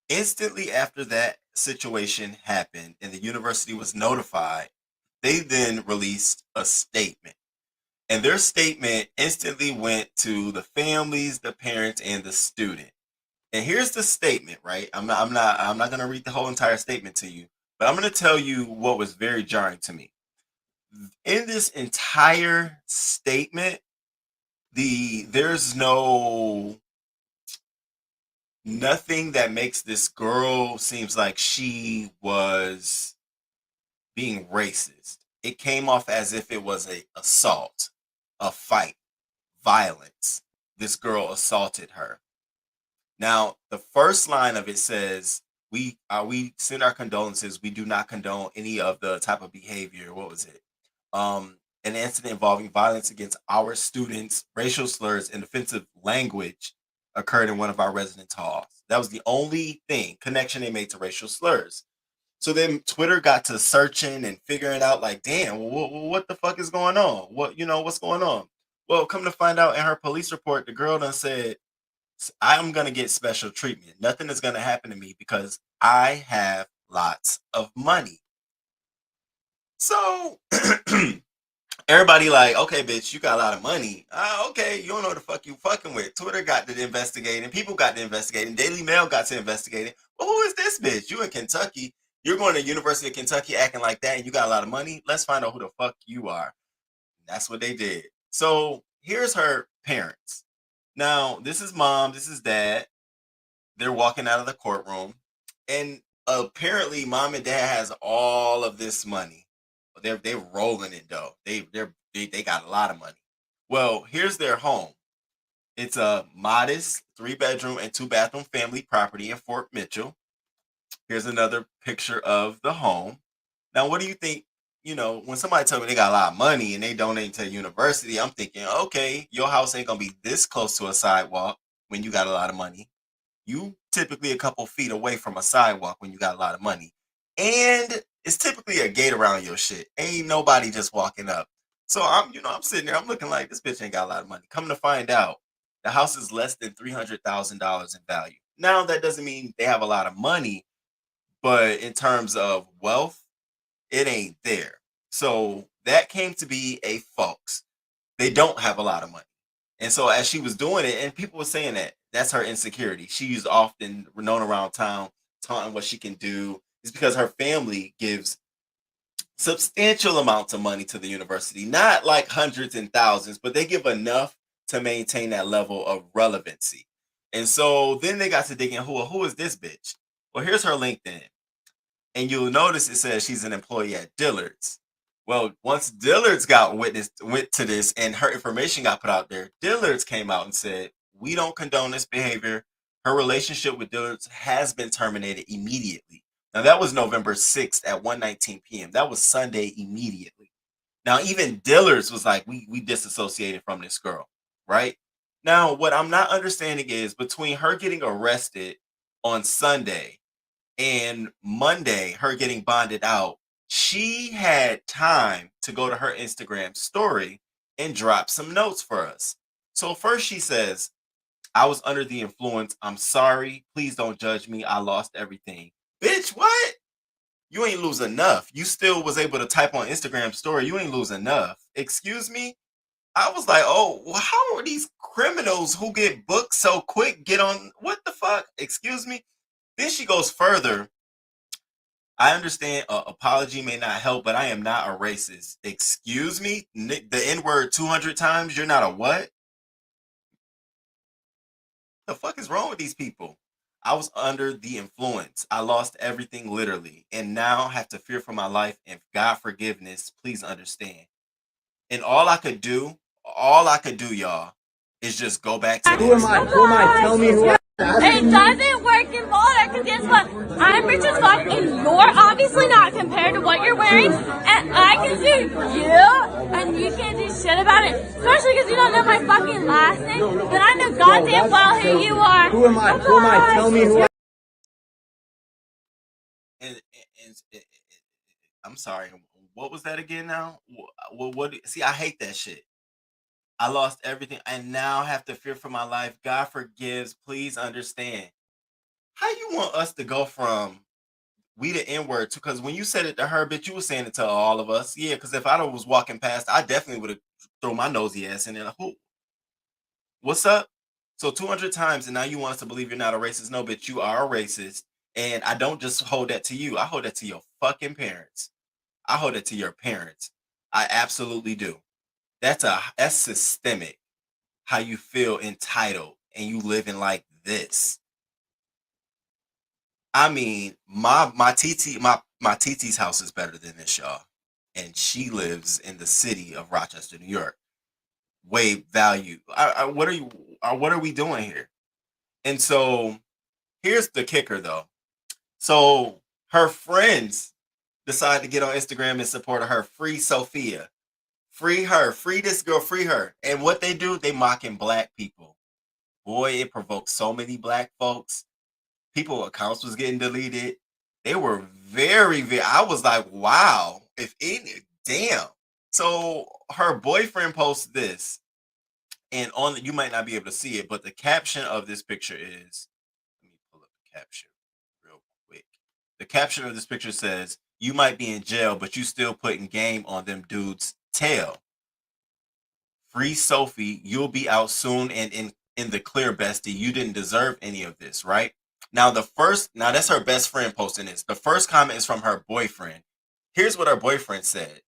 C: Instantly after that situation happened and the university was notified, they then released a statement. And their statement instantly went to the families, the parents, and the student. And here's the statement, right? I'm not going to read the whole entire statement to you, but I'm going to tell you what was very jarring to me. In this entire statement, there's nothing that makes this girl seems like she was being racist. It came off as if it was a assault, a fight, violence. This girl assaulted her. Now, the first line of it says, we send our condolences. We do not condone any of the type of behavior. What was it? an incident involving violence against our students, racial slurs, and offensive language occurred in one of our residence halls. That was the only connection they made to racial slurs. So then Twitter got to searching and figuring out, like, damn, what the fuck is going on? What's going on? Well, come to find out, in her police report, the girl done said, I'm going to get special treatment. Nothing is going to happen to me because I have lots of money. So everybody like, okay, bitch, you got a lot of money. Okay, you don't know what the fuck you fucking with. Twitter got to investigating. People got to investigating. Daily Mail got to investigating. Well, who is this bitch? You in Kentucky. You're going to University of Kentucky acting like that and you got a lot of money. Let's find out who the fuck you are. That's what they did. So here's her parents. Now, this is mom. This is dad. They're walking out of the courtroom. And apparently mom and dad has all of this money. They're rolling it though. They got a lot of money. Well, here's their home. It's a modest 3-bedroom and 2-bathroom family property in Fort Mitchell. Here's another picture of the home. Now, what do you think? When somebody tells me they got a lot of money and they donate to a university, I'm thinking, okay, your house ain't gonna be this close to a sidewalk when you got a lot of money. You typically a couple feet away from a sidewalk when you got a lot of money. And it's typically a gate around your shit. Ain't nobody just walking up. So I'm sitting there, I'm looking like this bitch ain't got a lot of money. Come to find out, the house is less than $300,000 in value. Now, that doesn't mean they have a lot of money, but in terms of wealth, it ain't there. So that came to be a folks. They don't have a lot of money. And so as she was doing it, and people were saying that's her insecurity. She's often known around town taunting what she can do. It's because her family gives substantial amounts of money to the university, not like hundreds and thousands, but they give enough to maintain that level of relevancy. And so then they got to digging, who is this bitch? Well, here's her LinkedIn. And you'll notice it says she's an employee at Dillard's. Well, once Dillard's went to this and her information got put out there, Dillard's came out and said, we don't condone this behavior. Her relationship with Dillard's has been terminated immediately. Now, that was November 6th at 1:19 p.m. That was Sunday immediately. Now, even Dillard's was like, we disassociated from this girl, right? Now, what I'm not understanding is between her getting arrested on Sunday and Monday, her getting bonded out, she had time to go to her Instagram story and drop some notes for us. So first she says, I was under the influence. I'm sorry. Please don't judge me. I lost everything. Bitch, what? You ain't lose enough. You still was able to type on Instagram story. You ain't lose enough. Excuse me? I was like, oh, well, how are these criminals who get booked so quick get on? What the fuck? Excuse me? Then she goes further. I understand apology may not help, but I am not a racist. Excuse me? The N-word 200 times? You're not a what? The fuck is wrong with these people? I was under the influence. I lost everything literally, and now have to fear for my life and God forgiveness. Please understand. And all I could do, y'all, is just go back to
E: Who am I? Who am I? Tell me who I am.
F: It doesn't work in Boulder because guess what? I'm rich as fuck and you're obviously not compared to what you're wearing. And I can sue you and you can't do shit about it. Especially because you don't know my fucking last name. But I know goddamn well who you are.
E: Who am I? Who am I? Tell me who I am.
C: And I'm sorry. What was that again now? What? See, I hate that shit. I lost everything. I now have to fear for my life. God forgives. Please understand. How you want us to go from we the N-word to, because when you said it to her, bitch, you were saying it to all of us. Yeah, because if I was walking past, I definitely would have thrown my nosy ass in there. Like, who? What's up? So 200 times, and now you want us to believe you're not a racist. No, bitch, you are a racist. And I don't just hold that to you. I hold that to your fucking parents. I hold it to your parents. I absolutely do. That's systemic. How you feel entitled and you living like this. I mean, my TT's house is better than this, y'all. And she lives in the city of Rochester, New York. Way value. What are we doing here? And so here's the kicker though. So her friends decided to get on Instagram and support her. Free Sophia. Free her. Free this girl. Free her. And what they do, they mocking black people. Boy, it provoked so many black folks. People accounts was getting deleted. They were very. I was like, wow. If any, damn. So her boyfriend posted this, and on you might not be able to see it, but the caption of this picture is. Let me pull up the caption real quick. The caption of this picture says, "You might be in jail, but you still putting game on them dudes' tail. Free Sophie, you'll be out soon and in the clear, bestie. You didn't deserve any of this, right?" Now that's her best friend posting this. The first comment is from her boyfriend. Here's what her boyfriend said.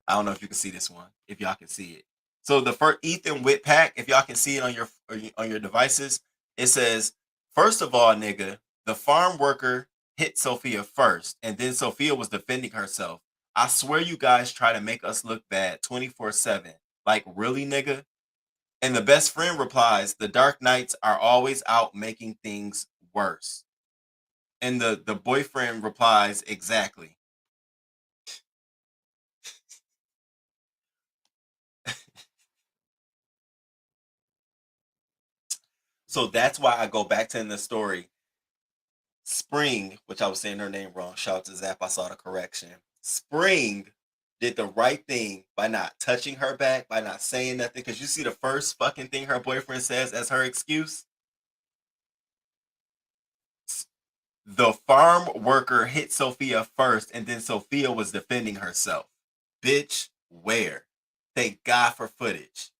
C: I don't know if you can see this one, if y'all can see it. So the first Ethan Whitpack, if y'all can see it on your devices, it says, "First of all, nigga, the farm worker hit Sophia first, and then Sophia was defending herself. I swear you guys try to make us look bad 24/7. Like, really, nigga?" And the best friend replies, "The Dark Knights are always out making things worse." And the boyfriend replies, "Exactly." So that's why I go back to in the story. Spring, which I was saying her name wrong. Shout out to Zap, I saw the correction. Spring did the right thing by not touching her back, by not saying nothing. Because you see the first fucking thing her boyfriend says as her excuse? The farm worker hit Sophia first, and then Sophia was defending herself. Bitch, where? Thank God for footage.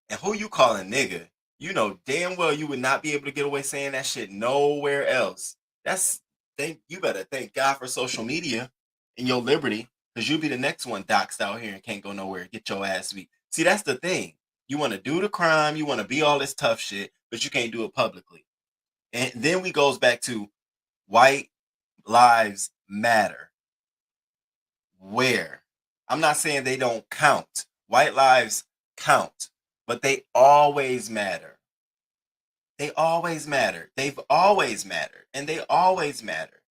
C: And who you calling nigga? You know damn well you would not be able to get away saying that shit nowhere else. You better thank God for social media and your liberty, because you'll be the next one doxxed out here and can't go nowhere. Get your ass beat. See, that's the thing. You want to do the crime, you want to be all this tough shit, but you can't do it publicly. And then we goes back to white lives matter. Where? I'm not saying they don't count. White lives count, but they always matter. They always matter. They've always mattered, and they always matter.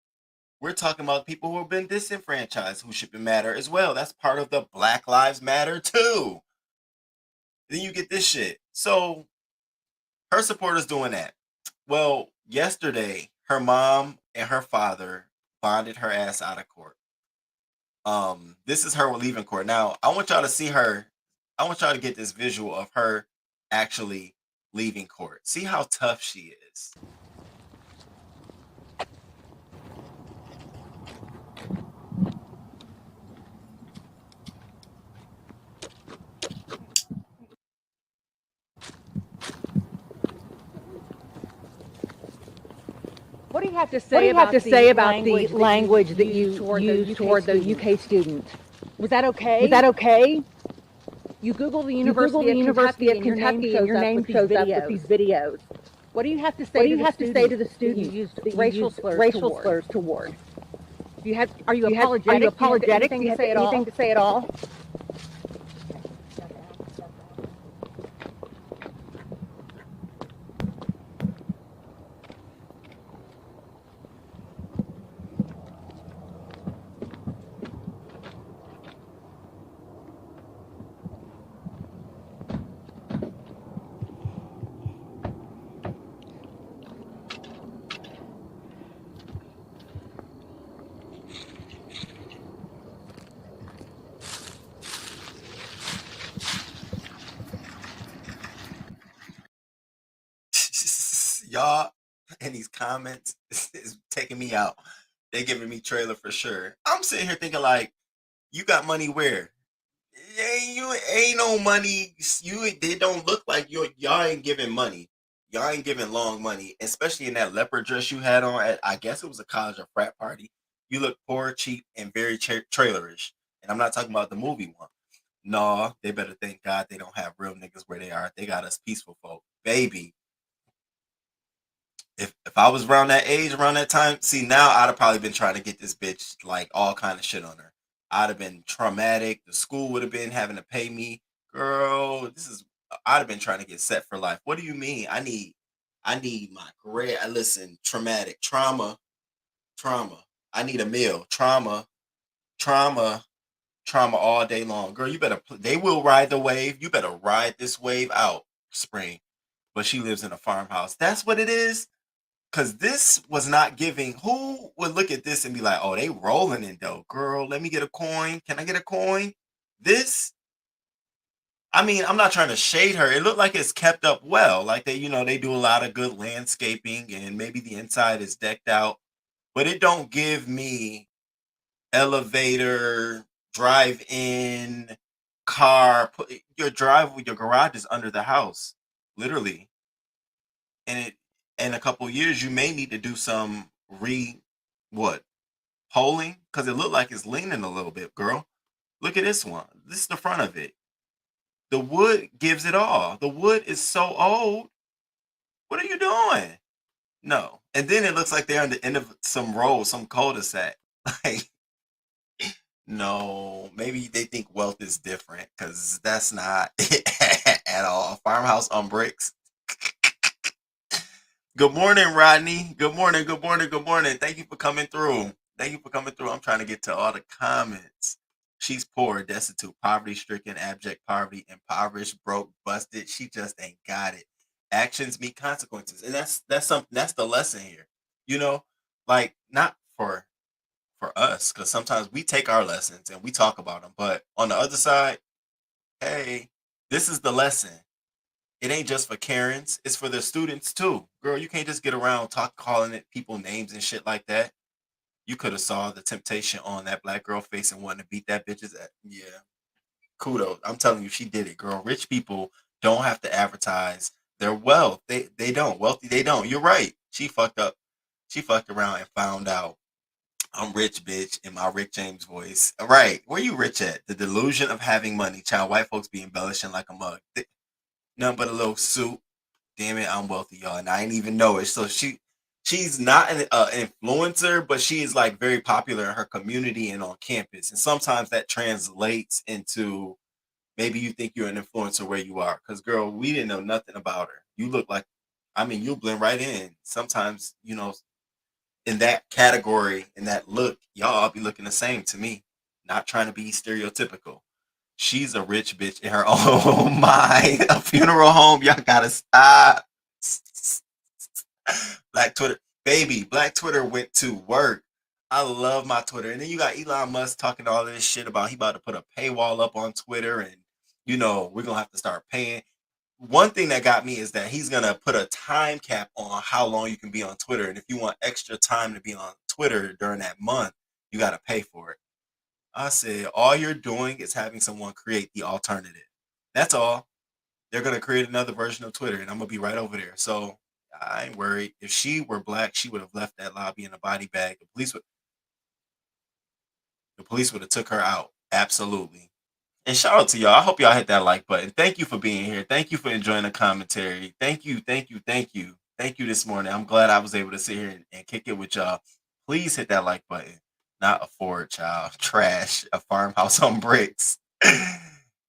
C: We're talking about people who have been disenfranchised who should matter as well. That's part of the Black Lives Matter too. Then you get this shit. So her supporters doing that. Well, yesterday, her mom and her father bonded her ass out of court. This is her leaving court. Now, I want y'all to see her. I want y'all to get this visual of her actually leaving court. See how tough she is.
H: What do you have to say about the language that you used toward the UK student? Was that okay? Was that okay? You Google the University of Kentucky and your name shows up with these videos. What do you have to say to the student you used racial slurs toward? Are you apologetic? Do you have anything to say at all?
C: Y'all in these comments is taking me out. They giving me trailer for sure. I'm sitting here thinking like, you got money where? You ain't no money. They don't look like y'all ain't giving money. Y'all ain't giving long money, especially in that leopard dress you had on at, I guess it was a college or frat party. You look poor, cheap, and very trailerish. And I'm not talking about the movie one. No, they better thank God they don't have real niggas where they are. They got us peaceful folk. Baby, if I was around that age, around that time, see now I'd have probably been trying to get this bitch like all kind of shit on her. I'd have been traumatic. The school would have been having to pay me. Girl, I'd have been trying to get set for life. What do you mean? I need my great listen, trauma. I need a meal. Trauma. trauma all day long. Girl, you better, they will ride the wave. You better ride this wave out, Spring. But she lives in a farmhouse. That's what it is. Because this was not giving. Who would look at this and be like, oh, they rolling in dough? Girl, let me get a coin. Can I get a coin? This, I mean, I'm not trying to shade her. It looked like it's kept up well. Like they do a lot of good landscaping and maybe the inside is decked out. But it don't give me elevator, drive-in, car. Your garage is under the house, literally. And in a couple years, you may need to do some polling, because it looked like it's leaning a little bit, girl. Look at this one. This is the front of it. The wood gives it all. The wood is so old. What are you doing? No. And then it looks like they're on the end of some road, some cul-de-sac. Like, no, maybe they think wealth is different, because that's not it at all. A farmhouse on bricks. Good morning, Rodney. Good morning, good morning, good morning. Thank you for coming through. Thank you for coming through. I'm trying to get to all the comments. She's poor, destitute, poverty-stricken, abject poverty, impoverished, broke, busted. She just ain't got it. Actions meet consequences. And that's something, that's the lesson here. Like, not for us, because sometimes we take our lessons and we talk about them. But on the other side, hey, this is the lesson. It ain't just for Karens, it's for the students too. Girl, you can't just get around calling it people names and shit like that. You could have saw the temptation on that black girl face and wanting to beat that bitch's ass. Yeah. Kudos. I'm telling you, she did it, girl. Rich people don't have to advertise their wealth. They don't. Wealthy, they don't. You're right. She fucked up. She fucked around and found out. I'm rich, bitch, in my Rick James voice. All right. Where you rich at? The delusion of having money. Child, white folks be embellishing like a mug. Nothing but a little suit. Damn it, I'm wealthy, y'all, and I didn't even know it. So she's not an influencer, but she is like very popular in her community and on campus. And sometimes that translates into maybe you think you're an influencer where you are. Because girl, we didn't know nothing about her. You look like, I mean, you blend right in. Sometimes, in that category, in that look, y'all be looking the same to me. Not trying to be stereotypical. She's a rich bitch in her own mind. A funeral home, y'all gotta stop. Black Twitter, baby, Black Twitter went to work. I love my Twitter. And then you got Elon Musk talking all this shit about he about to put a paywall up on Twitter, and we're gonna have to start paying. One thing that got me is that he's gonna put a time cap on how long you can be on Twitter. And if you want extra time to be on Twitter during that month, you gotta pay for it. I said, all you're doing is having someone create the alternative. That's all. They're going to create another version of Twitter, and I'm going to be right over there. So I ain't worried. If she were black, she would have left that lobby in a body bag. The police would have took her out. Absolutely. And shout out to y'all. I hope y'all hit that like button. Thank you for being here. Thank you for enjoying the commentary. Thank you, thank you, thank you. Thank you this morning. I'm glad I was able to sit here and kick it with y'all. Please hit that like button. Not a Ford, child. Trash. A farmhouse on bricks.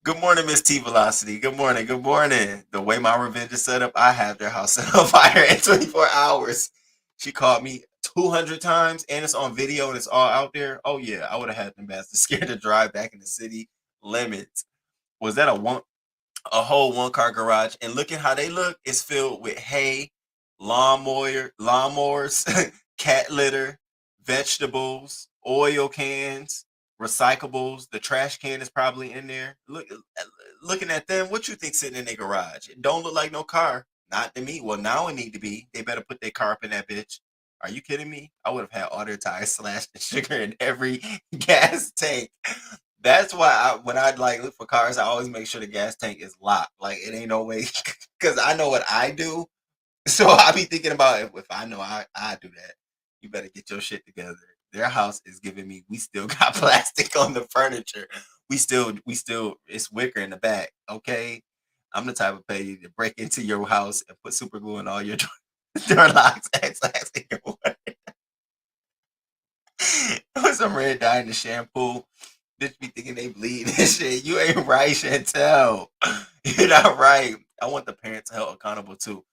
C: Good morning, Miss T Velocity. Good morning. Good morning. The way my revenge is set up, I have their house set on fire in 24 hours. She called me 200 times, and it's on video, and it's all out there. Oh, yeah. I would have had them bastards scared to drive back in the city limits. Was that a whole one-car garage? And look at how they look. It's filled with hay, lawnmowers, cat litter, vegetables, oil cans, recyclables. The trash can is probably in there. Looking at them, what you think sitting in their garage? It don't look like no car. Not to me. Well, now it need to be. They better put their car up in that bitch. Are you kidding me? I would have had all their tires slashed and sugar in every gas tank. That's why when I like look for cars, I always make sure the gas tank is locked. Like it ain't no way, because I know what I do. So I be thinking about if I know I do that, you better get your shit together. Their house is giving me. We still got plastic on the furniture. We still. It's wicker in the back. Okay, I'm the type of pay to break into your house and put super glue in all your door locks. With some red dye in the shampoo. Bitch be thinking they bleed and shit. You ain't right, Chantel. You're not right. I want the parents held accountable too.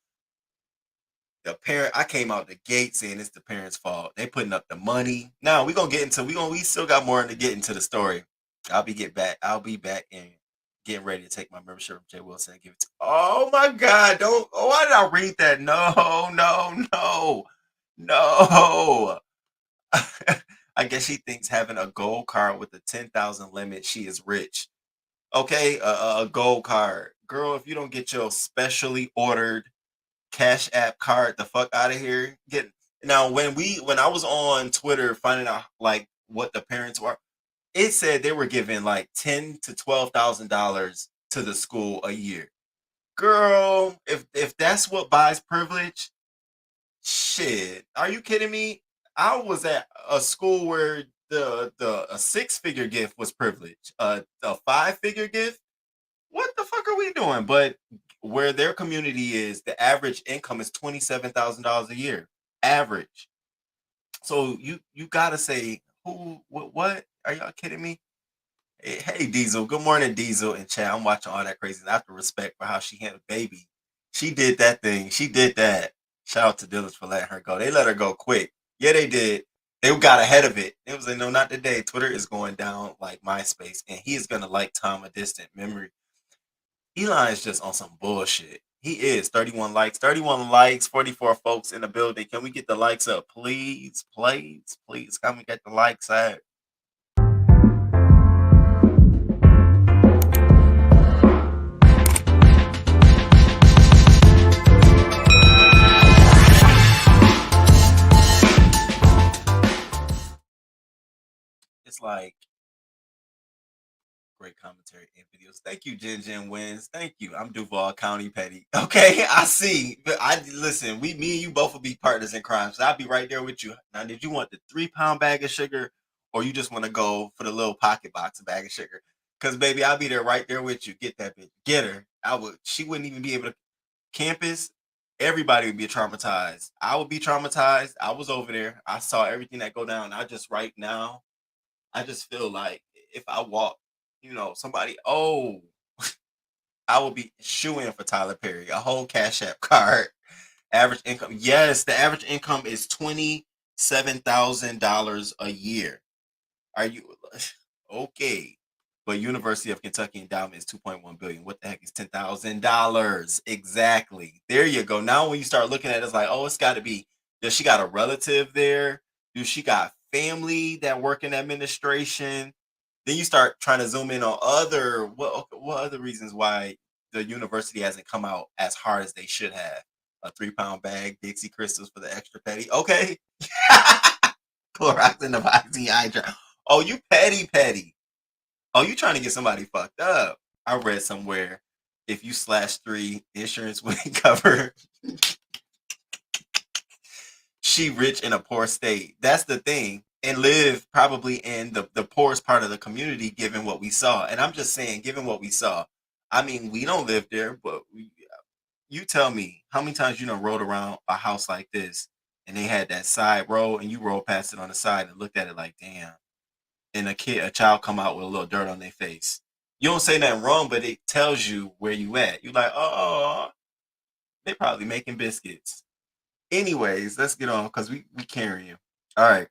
C: The parent, I came out the gate saying it's the parents' fault. They putting up the money. Now we still got more to get into the story. I'll be back and getting ready to take my membership from Jay Wilson and give it to. Oh my God! Don't. Oh, why did I read that? No, no, no, no. I guess she thinks having a gold card with a 10,000 limit, she is rich. Okay, a gold card, girl. If you don't get your specially ordered Cash App card the fuck out of here. Get now when I was on Twitter finding out like what the parents were, it said they were giving like $10,000 to $12,000 to the school a year. Girl, if that's what buys privilege, shit. Are you kidding me? I was at a school where the a six-figure gift was privilege. A five-figure gift, what the fuck are we doing? But where their community is, the average income is $27,000 a year. Average. So you gotta say, who what? Are y'all kidding me? Hey, Diesel. Good morning, Diesel and chat. I'm watching all that crazy. I have to respect for how she handled baby. She did that thing. She did that. Shout out to Dillis for letting her go. They let her go quick. Yeah, they did. They got ahead of it. It was like, no, not today. Twitter is going down like MySpace, and he is gonna like Tom a distant memory. Elon is just on some bullshit. He is 31 likes, 44 folks in the building. Can we get the likes up, please, please, please? Can we get the likes up? It's like great commentary and videos. Thank you, Jen Wins. Thank you. I'm Duval County Petty. Okay, I see. But I listen. Me and you both will be partners in crime. So I'll be right there with you. Now, did you want the 3 pound bag of sugar, or you just want to go for the little pocket box of bag of sugar? Because baby, I'll be there right there with you. Get that bitch. Get her. I would. She wouldn't even be able to campus. Everybody would be traumatized. I would be traumatized. I was over there. I saw everything that go down. I just right now, I just feel like if I walk, somebody, I will be shooing for Tyler Perry, a whole Cash App card. Average income. Yes, the average income is $27,000 a year. Are you okay? But University of Kentucky endowment is $2.1 billion. What the heck is $10,000? Exactly. There you go. Now when you start looking at it, it's like, oh, it's got to be. Does she got a relative there? Do she got family that work in administration? Then you start trying to zoom in on what other reasons why the university hasn't come out as hard as they should have. A 3 pound bag, Dixie crystals for the extra petty. Okay. Clorox and the eye drop. Oh, you petty. Oh, you trying to get somebody fucked up. I read somewhere if you /3, insurance wouldn't cover. She rich in a poor state. That's the thing. And live probably in the poorest part of the community, given what we saw. And I'm just saying, given what we saw. I mean, we don't live there, but you tell me how many times you done rode around a house like this and they had that side road and you rolled past it on the side and looked at it like, damn. And a child come out with a little dirt on their face. You don't say nothing wrong, but it tells you where you at. You're like, oh, they probably making biscuits. Anyways, let's get on because we carry you. All right.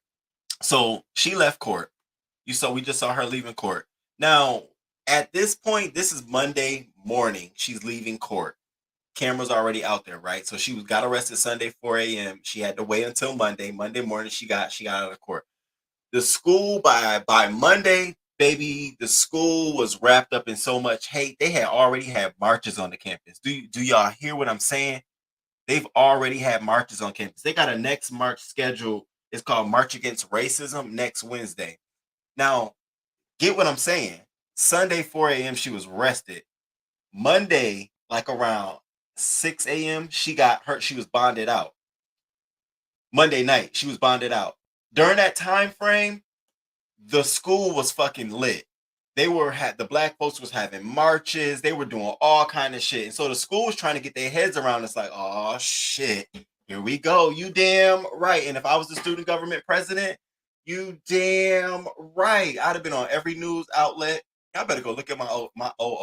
C: So she left court. We just saw her leaving court. Now, at this point, this is Monday morning. She's leaving court. Camera's already out there, right? So she got arrested Sunday 4 a.m. She had to wait until Monday. Monday morning, she got out of court. The school by Monday, baby, the school was wrapped up in so much hate. They had already had marches on the campus. Do y'all hear what I'm saying? They've already had marches on campus. They got a next march scheduled. It's called March Against Racism next Wednesday. Now, get what I'm saying. Sunday, 4 a.m., she was arrested. Monday, like around 6 a.m., she was bonded out. Monday night, she was bonded out. During that time frame, the school was fucking lit. The black folks was having marches. They were doing all kind of shit. And so the school was trying to get their heads around. It's like, oh shit, here we go. You damn right. And if I was the student government president, you damn right. I'd have been on every news outlet. I better go look at my old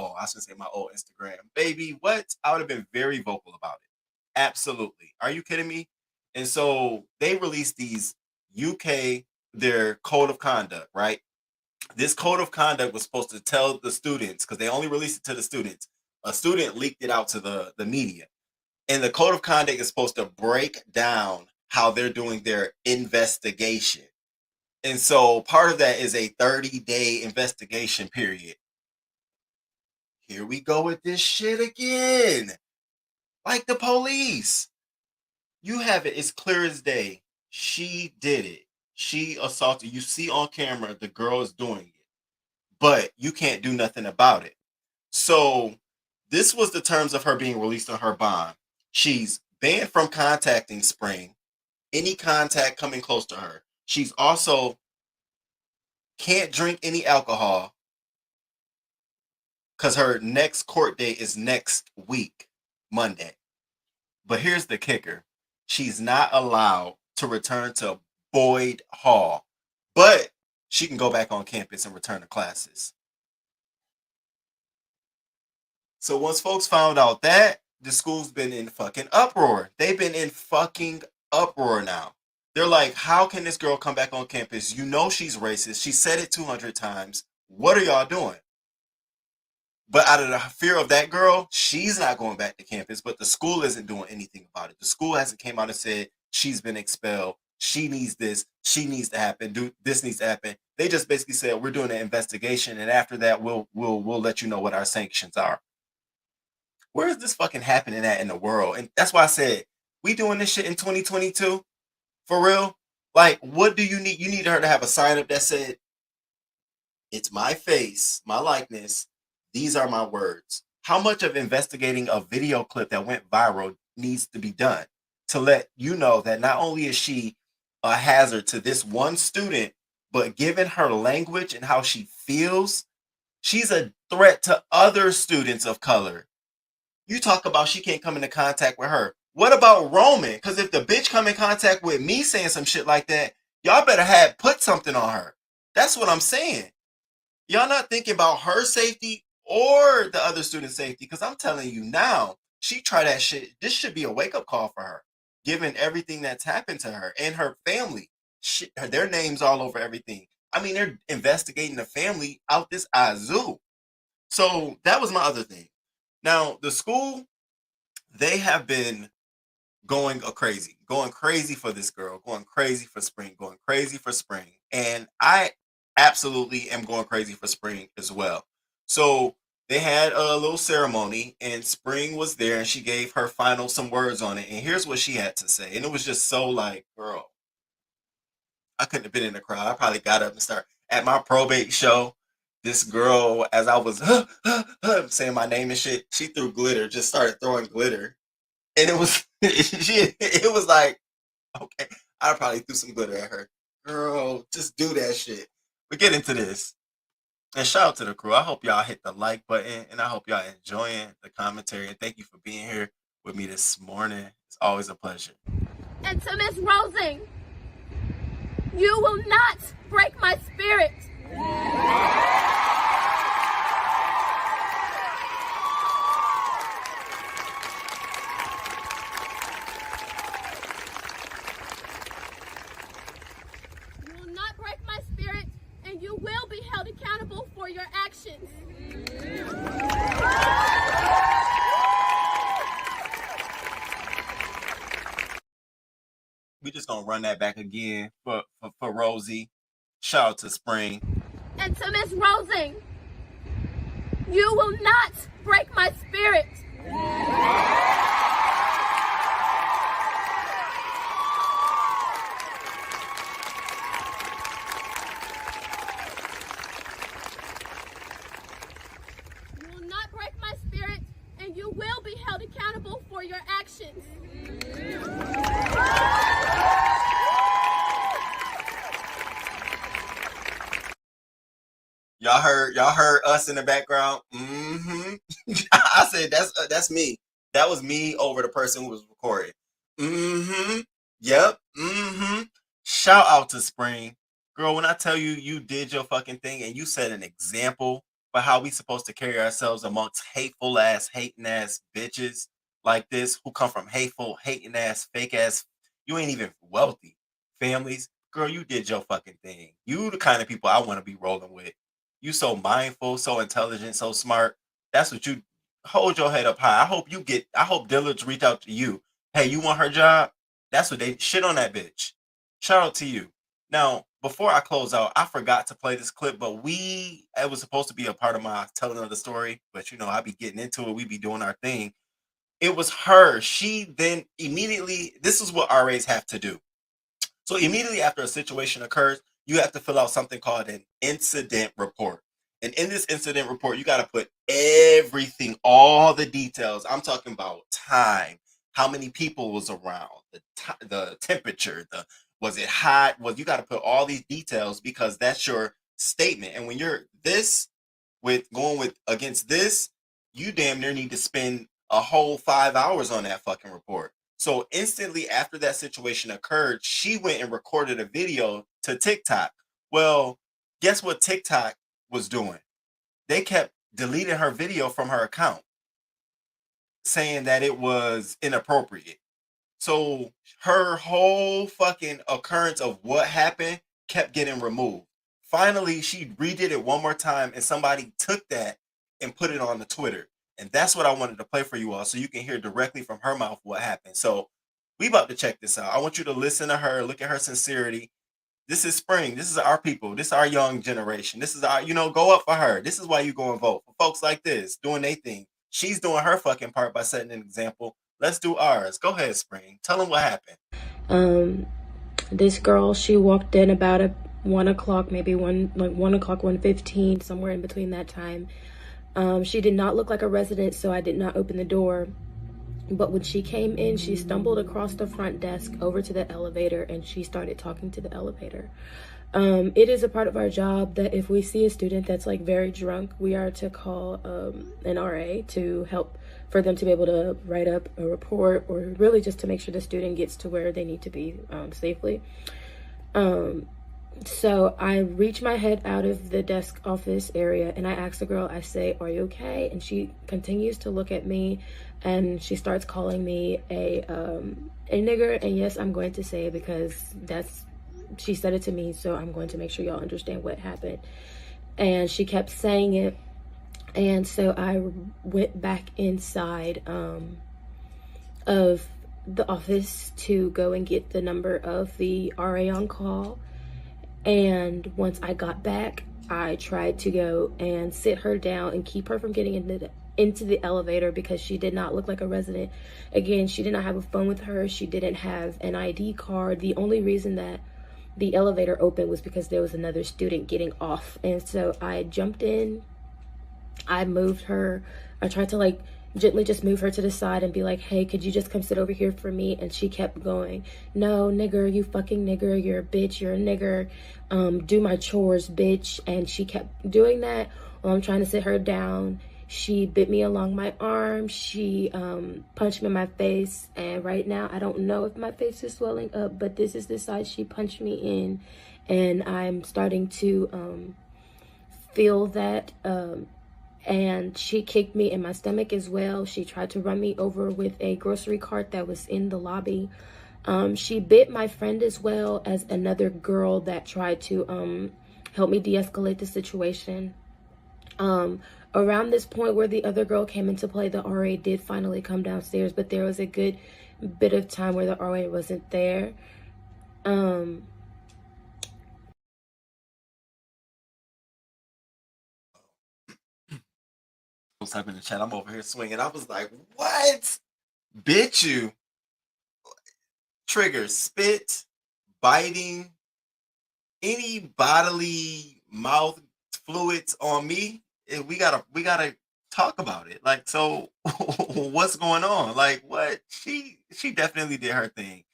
C: Instagram. Baby, what? I would have been very vocal about it. Absolutely. Are you kidding me? And so they released these their code of conduct, right? This code of conduct was supposed to tell the students, because they only released it to the students. A student leaked it out to the media. And the code of conduct is supposed to break down how they're doing their investigation. And so part of that is a 30-day investigation period. Here we go with this shit again. Like the police. You have it. It's clear as day. She did it. She assaulted. You see on camera the girl is doing it. But you can't do nothing about it. So this was the terms of her being released on her bond. She's banned from contacting Spring. Any contact coming close to her. She's also can't drink any alcohol because her next court date is next week, Monday. But here's the kicker. She's not allowed to return to Boyd Hall, but she can go back on campus and return to classes. So once folks found out that, the school's been in fucking uproar. They've been in fucking uproar now. They're like, how can this girl come back on campus? You know she's racist. She said it 200 times. What are y'all doing? But out of the fear of that girl, she's not going back to campus, but the school isn't doing anything about it. The school hasn't came out and said she's been expelled. She needs this. She needs to happen. This needs to happen. They just basically said, we're doing an investigation, and after that, we'll let you know what our sanctions are. Where is this fucking happening at in the world? And that's why I said, we doing this shit in 2022? For real? Like, what do you need? You need her to have a sign up that said, it's my face, my likeness. These are my words. How much of investigating a video clip that went viral needs to be done to let you know that not only is she a hazard to this one student, but given her language and how she feels, she's a threat to other students of color. You talk about she can't come into contact with her. What about Roman? Because if the bitch come in contact with me saying some shit like that, y'all better put something on her. That's what I'm saying. Y'all not thinking about her safety or the other student's safety. Because I'm telling you now, she tried that shit. This should be a wake-up call for her, given everything that's happened to her and her family. Their names all over everything. I mean, they're investigating the family out this azoo. So that was my other thing. Now, the school, they have been going crazy for this girl, going crazy for Spring, going crazy for Spring. And I absolutely am going crazy for Spring as well. So they had a little ceremony and Spring was there and she gave her some words on it. And here's what she had to say. And it was just so like, girl, I couldn't have been in the crowd. I probably got up and started at my probate show. This girl, as I was saying my name and shit, she threw glitter, just started throwing glitter. And it was, it was like, okay, I probably threw some glitter at her. Girl, just do that shit. We get into this. And shout out to the crew. I hope y'all hit the like button and I hope y'all enjoying the commentary. And thank you for being here with me this morning. It's always a pleasure.
F: And to Miss Rosing, you will not break my spirit. You will not break my spirit, and you will be held accountable for your actions.
C: We just gonna run that back again for Rosie. Shout out to Spring.
F: And to Miss Rosing, you will not break my spirit. You will not break my spirit, and you will be held accountable for your actions.
C: Y'all heard us in the background. Mm-hmm. I said that's me. That was me over the person who was recording. Mm-hmm. Yep. Mm-hmm. Shout out to Spring. Girl, when I tell you you did your fucking thing and you set an example for how we supposed to carry ourselves amongst hateful ass, hating ass bitches like this who come from hateful, hating ass, fake ass, you ain't even wealthy families. girl, you did your fucking thing. You the kind of people I want to be rolling with. You so mindful, so intelligent, so smart. That's what you hold your head up high. I hope Dillard's reach out to you. Hey, you want her job? That's what they shit on that bitch. Shout out to you. Now, before I close out, I forgot to play this clip, but it was supposed to be a part of my telling of the story, but I be getting into it. We be doing our thing. It was her. She then immediately, this is what RAs have to do. So immediately after a situation occurs, you have to fill out something called an incident report. And in this incident report, you got to put everything, all the details. I'm talking about time, how many people was around, the temperature, was it hot? You got to put all these details because that's your statement. And when you're going with against this, you damn near need to spend a whole 5 hours on that fucking report. So instantly after that situation occurred, she went and recorded a video to TikTok. Well, guess what TikTok was doing? They kept deleting her video from her account, saying that it was inappropriate. So her whole fucking occurrence of what happened kept getting removed. Finally, she redid it one more time, and somebody took that and put it on the Twitter. And that's what I wanted to play for you all, so you can hear directly from her mouth what happened. So we about to check this out. I want you to listen to her, look at her sincerity. This is Spring. This is our people. This is our young generation. This is our, go up for her. This is why you go and vote for folks like this, doing their thing. She's doing her fucking part by setting an example. Let's do ours. Go ahead, Spring. Tell them what happened.
I: This girl, she walked in about 1 o'clock, maybe 1 o'clock, 1:15, somewhere in between that time. She did not look like a resident, so I did not open the door. But when she came in, she stumbled across the front desk over to the elevator, and she started talking to the elevator. It is a part of our job that if we see a student that's like very drunk, we are to call an RA to help for them to be able to write up a report, or really just to make sure the student gets to where they need to be safely. So I reach my head out of the desk office area and I ask the girl, I say, "Are you okay?" And she continues to look at me and she starts calling me a nigger. And yes, I'm going to say it because she said it to me, so I'm going to make sure y'all understand what happened. And she kept saying it. And so I went back inside of the office to go and get the number of the RA on call. And once I got back, I tried to go and sit her down and keep her from getting into the elevator because she did not look like a resident. Again, she did not have a phone with her. She didn't have an ID card. The only reason that the elevator opened was because there was another student getting off. And so I jumped in. I moved her. I tried to gently just move her to the side and be like, "Hey, could you just come sit over here for me?" And she kept going, "No, nigger, you fucking nigger, you're a bitch, you're a nigger, do my chores, bitch." And she kept doing that while I'm trying to sit her down. She bit me along my arm. She punched me in my face. And right now, I don't know if my face is swelling up, but this is the side she punched me in. And I'm starting to feel that. And she kicked me in my stomach as well. She tried to run me over with a grocery cart that was in the lobby. She bit my friend as well as another girl that tried to help me de-escalate the situation. Around this point where the other girl came into play, the RA did finally come downstairs, but there was a good bit of time where the RA wasn't there.
C: Type in the chat. I'm over here swinging. I was like, "What, bitch? You trigger spit, biting, any bodily mouth fluids on me? We gotta talk about it. Like, so what's going on? Like, what? She definitely did her thing.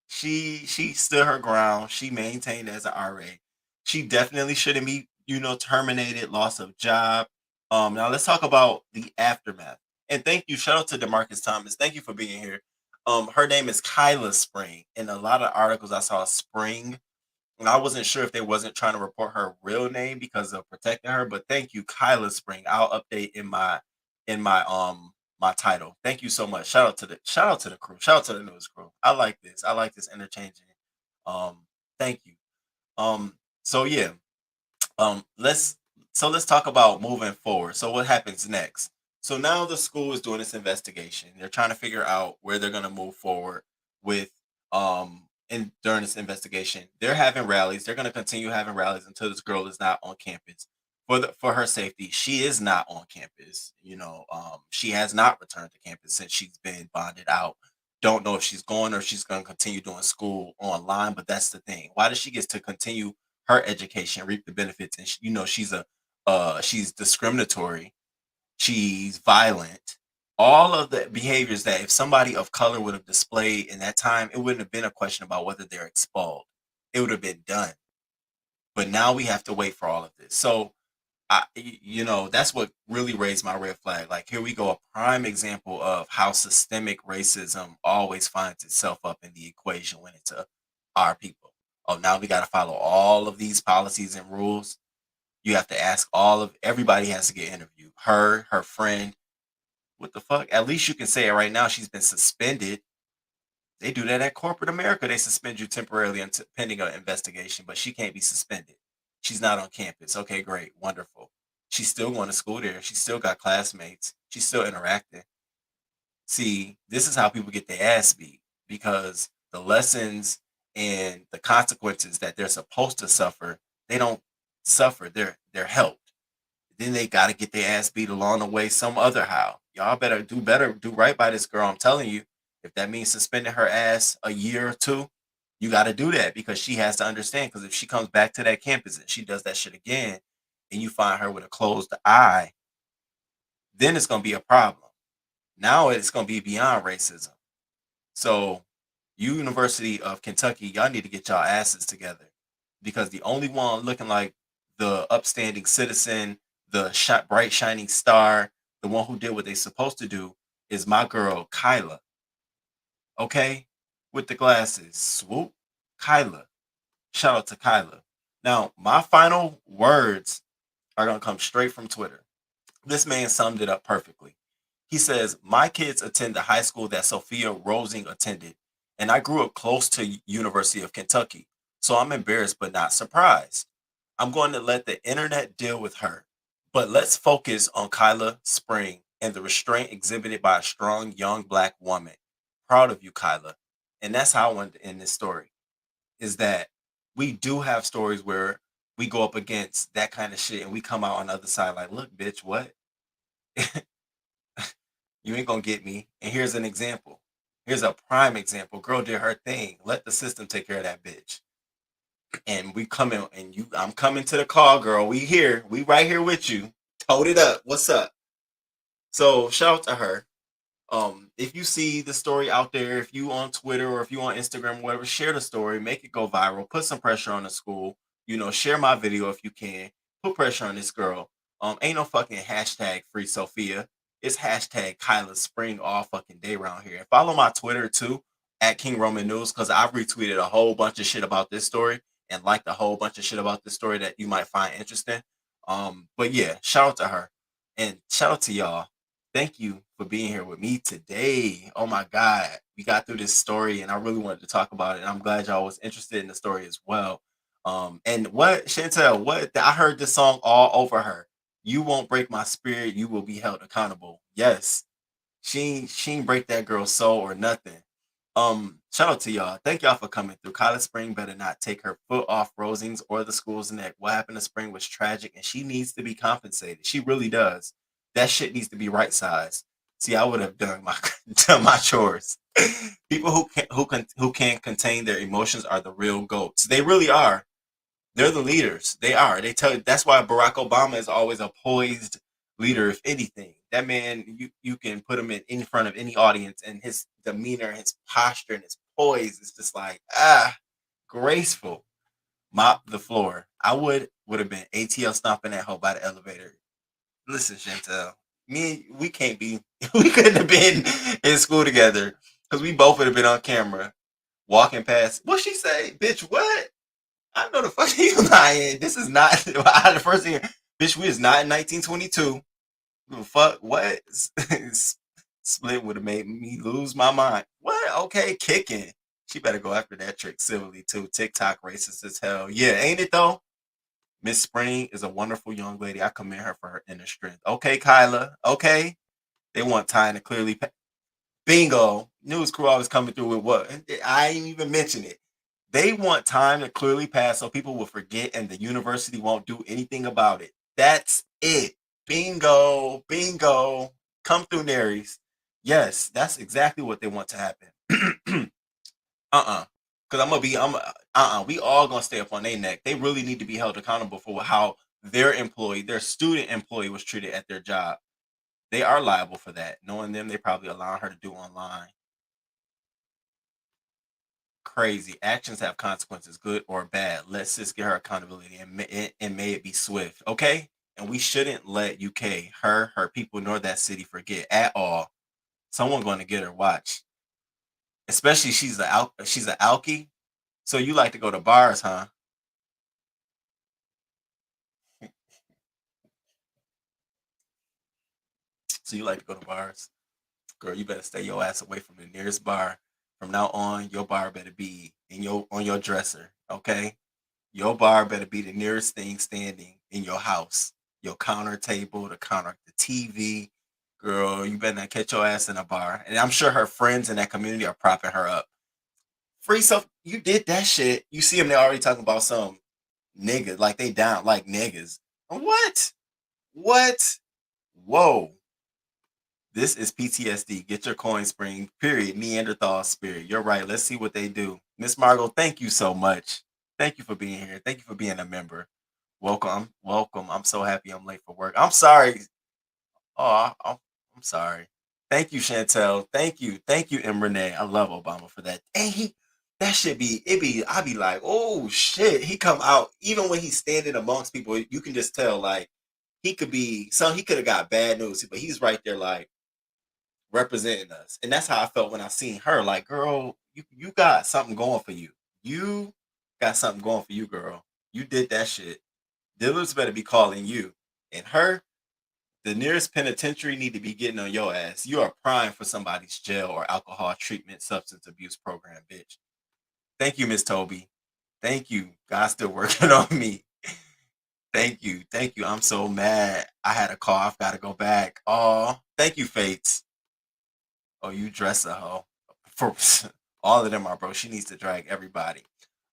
C: She stood her ground. She maintained as an RA. She definitely shouldn't be, terminated, loss of job. Now let's talk about the aftermath. And thank you, shout out to Demarcus Thomas. Thank you for being here. Her name is Kylah Spring. In a lot of articles, I saw Spring, and I wasn't sure if they wasn't trying to report her real name because of protecting her. But thank you, Kylah Spring. I'll update in my my title. Thank you so much. Shout out to the crew. Shout out to the news crew. I like this. I like this interchanging. Thank you. So yeah, let's talk about moving forward. So what happens next? So now the school is doing this investigation. They're trying to figure out where they're going to move forward with and during this investigation. They're having rallies. They're going to continue having rallies until this girl is not on campus. For her safety, she is not on campus. She has not returned to campus since she's been bonded out. Don't know if she's going or if she's going to continue doing school online, but that's the thing. Why does she get to continue her education, reap the benefits, and she's discriminatory, she's violent, all of the behaviors that if somebody of color would have displayed in that time, it wouldn't have been a question about whether they're expelled. It would have been done. But now we have to wait for all of this. So that's what really raised my red flag. Like, here we go, a prime example of how systemic racism always finds itself up in the equation when it's our people. Oh, now we got to follow all of these policies and rules. You have to ask everybody has to get interviewed. Her friend. What the fuck? At least you can say it right now. She's been suspended. They do that at corporate America. They suspend you temporarily pending an investigation, but she can't be suspended. She's not on campus. Okay, great. Wonderful. She's still going to school there. She's still got classmates. She's still interacting. See, this is how people get their ass beat, because the lessons and the consequences that they're supposed to suffer, they don't suffer. They're helped. Then they got to get their ass beat along the way some other how. Y'all better, do right by this girl. I'm telling you, if that means suspending her ass a year or two, you got to do that, because she has to understand. Because if she comes back to that campus and she does that shit again, and you find her with a closed eye, then it's going to be a problem. Now it's going to be beyond racism. So, University of Kentucky, y'all need to get y'all asses together, because the only one looking like the upstanding citizen, the bright shining star, the one who did what they're supposed to do, is my girl Kylah. Okay, with the glasses, swoop, Kylah. Shout out to Kylah. Now, my final words are gonna come straight from Twitter. This man summed it up perfectly. He says, "My kids attend the high school that Sophia Rosing attended, and I grew up close to University of Kentucky, so I'm embarrassed but not surprised. I'm going to let the internet deal with her. But let's focus on Kylah Spring and the restraint exhibited by a strong young black woman. Proud of you, Kylah." And that's how I wanted to end this story, is that we do have stories where we go up against that kind of shit and we come out on the other side like, look, bitch, what? You ain't gonna get me. And here's an example. Here's a prime example. Girl did her thing. Let the system take care of that bitch. And we coming, and I'm coming to the call, girl. We here. We right here with you. Told it up. What's up? So shout out to her. If you see the story out there, if you on Twitter or if you on Instagram, whatever, share the story, make it go viral, put some pressure on the school, share my video if you can, put pressure on this girl. Ain't no fucking hashtag free Sophia. It's hashtag Kylah Spring all fucking day around here. And follow my Twitter too, at King Roman News, because I've retweeted a whole bunch of shit about this story and liked a whole bunch of shit about this story that you might find interesting. But yeah, shout out to her. And shout out to y'all. Thank you for being here with me today. Oh my God. We got through this story and I really wanted to talk about it. And I'm glad y'all was interested in the story as well. And what, Chantel, I heard this song all over her. You won't break my spirit. You will be held accountable. Yes. She ain't break that girl's soul or nothing. Shout out to y'all. Thank y'all for coming through. Kylah Spring better not take her foot off Rosing's or the school's neck. What happened to Spring was tragic and she needs to be compensated. She really does. That shit needs to be right sized. See, I would have done my chores. People who can't contain their emotions are the real goats. They really are. They're the leaders. They are. They tell you that's why Barack Obama is always a poised leader. If anything, that man, you can put him in front of any audience, and his demeanor, his posture, and his poise is just like graceful. Mop the floor. I would have been ATL stomping that hoe by the elevator. Listen, Chantel, we can't be, we couldn't have been in school together because we both would have been on camera walking past. What she say? Bitch, what? I know the fuck you lying. This is not, the first thing, bitch, we is not in 1922. Fuck, what? Split would have made me lose my mind. What? Okay, kicking. She better go after that trick civilly too. TikTok racist as hell. Yeah, ain't it though? Miss Spring is a wonderful young lady. I commend her for her inner strength. Okay, Kylah. Okay. They want time to clearly bingo. News crew always coming through with what? I ain't even mention it. They want time to clearly pass so people will forget and the university won't do anything about it. That's it. Bingo. Bingo. Come through, Naries. Yes, that's exactly what they want to happen. Because we all gonna stay up on their neck. They really need to be held accountable for how their student employee was treated at their job. They are liable for that. Knowing them, they probably allowing her to do online. Crazy. Actions have consequences, good or bad. Let's just get her accountability and may it be swift. Okay? And we shouldn't let UK, her people, nor that city forget at all. Someone going to get her. Watch. Especially she's a alkie. So you like to go to bars, huh? So you like to go to bars? Girl, you better stay your ass away from the nearest bar. From now on, your bar better be on your dresser, okay? Your bar better be the nearest thing standing in your house. Your counter table, the TV. Girl, you better not catch your ass in a bar. And I'm sure her friends in that community are propping her up. Free stuff, you did that shit. You see them, they already talking about some niggas, like they down, like niggas. What? Whoa. This is PTSD. Get your coin spring, period. Neanderthal spirit. You're right. Let's see what they do. Miss Margot, thank you so much. Thank you for being here. Thank you for being a member. Welcome. I'm so happy I'm late for work. I'm sorry. Oh, I'm sorry. Thank you, Chantel. Thank you, M. Renee. I love Obama for that. And I be like, oh shit. He come out, even when he's standing amongst people, you can just tell like he could have got bad news, but he's right there like representing us. And that's how I felt when I seen her. Like, girl, you got something going for you. You got something going for you, girl. You did that shit. Dealers better be calling you. And her, the nearest penitentiary need to be getting on your ass. You are prime for somebody's jail or alcohol treatment substance abuse program, bitch. Thank you, Miss Toby. Thank you. God's still working on me. Thank you. I'm so mad. I had a cough. Got to go back. Oh, thank you, Fates. Oh, you dress a hoe. For all of them are, bro. She needs to drag everybody.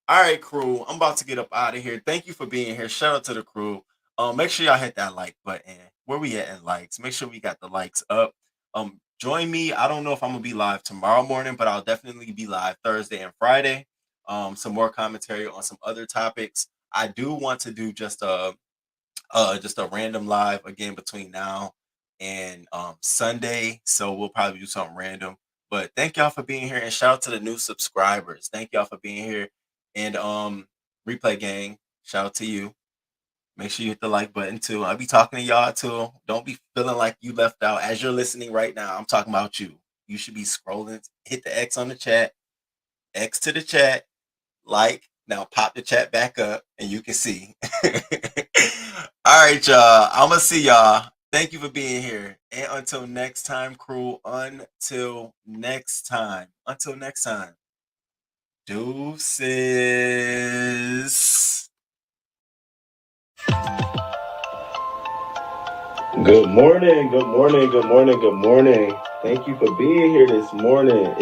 C: All right, crew. I'm about to get up out of here. Thank you for being here. Shout out to the crew. Make sure y'all hit that like button. Where we at in likes? Make sure we got the likes up. Join me. I don't know if I'm gonna be live tomorrow morning, but I'll definitely be live Thursday and Friday. Some more commentary on some other topics. I do want to do just a random live again between now and Sunday. So we'll probably do something random. But thank y'all for being here and shout out to the new subscribers. Thank y'all for being here. And Replay Gang, shout out to you. Make sure you hit the like button too. I'll be talking to y'all too. Don't be feeling like you left out. As you're listening right now, I'm talking about you. You should be scrolling. Hit the X on the chat. X to the chat. Like. Now pop the chat back up and you can see. All right, y'all. I'm going to see y'all. Thank you for being here. And until next time, crew. Until next time. Deuces.
A: Good morning. Thank you for being here this morning.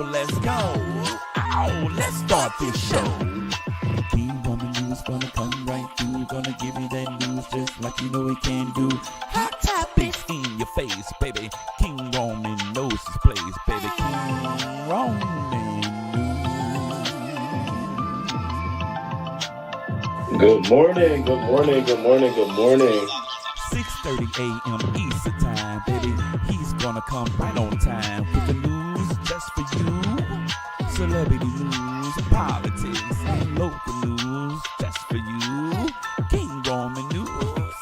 B: Let's go. Oh, let's start this show. King Roman News gonna come right through. Gonna give you that news just like you know it can do. Hot topics in your face, baby. King Roman knows his place, baby. King Roman News.
A: Good morning.
B: 6:30 a.m. Eastern time, baby. He's gonna come right on time with the news just for you. Celebrity news, politics, and local news, just for you. King Roman news.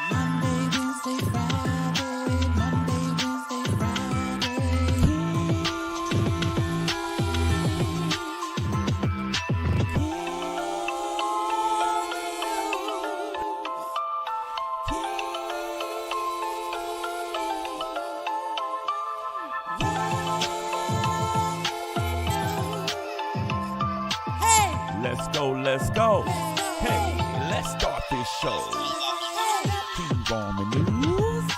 B: Monday, Wednesday, Friday. Monday, Wednesday, Let's go. Hey, let's start this show. King Roman News,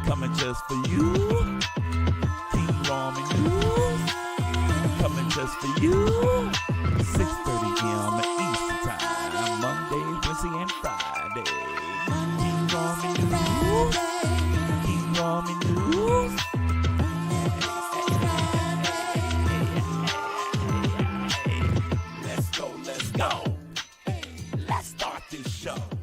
B: coming just for you. King Roman News, coming just for you. 6:30 a.m. Eastern Time, Monday, Wednesday, and Friday. King Roman News, King Roman News. Let's go. Let's start this show.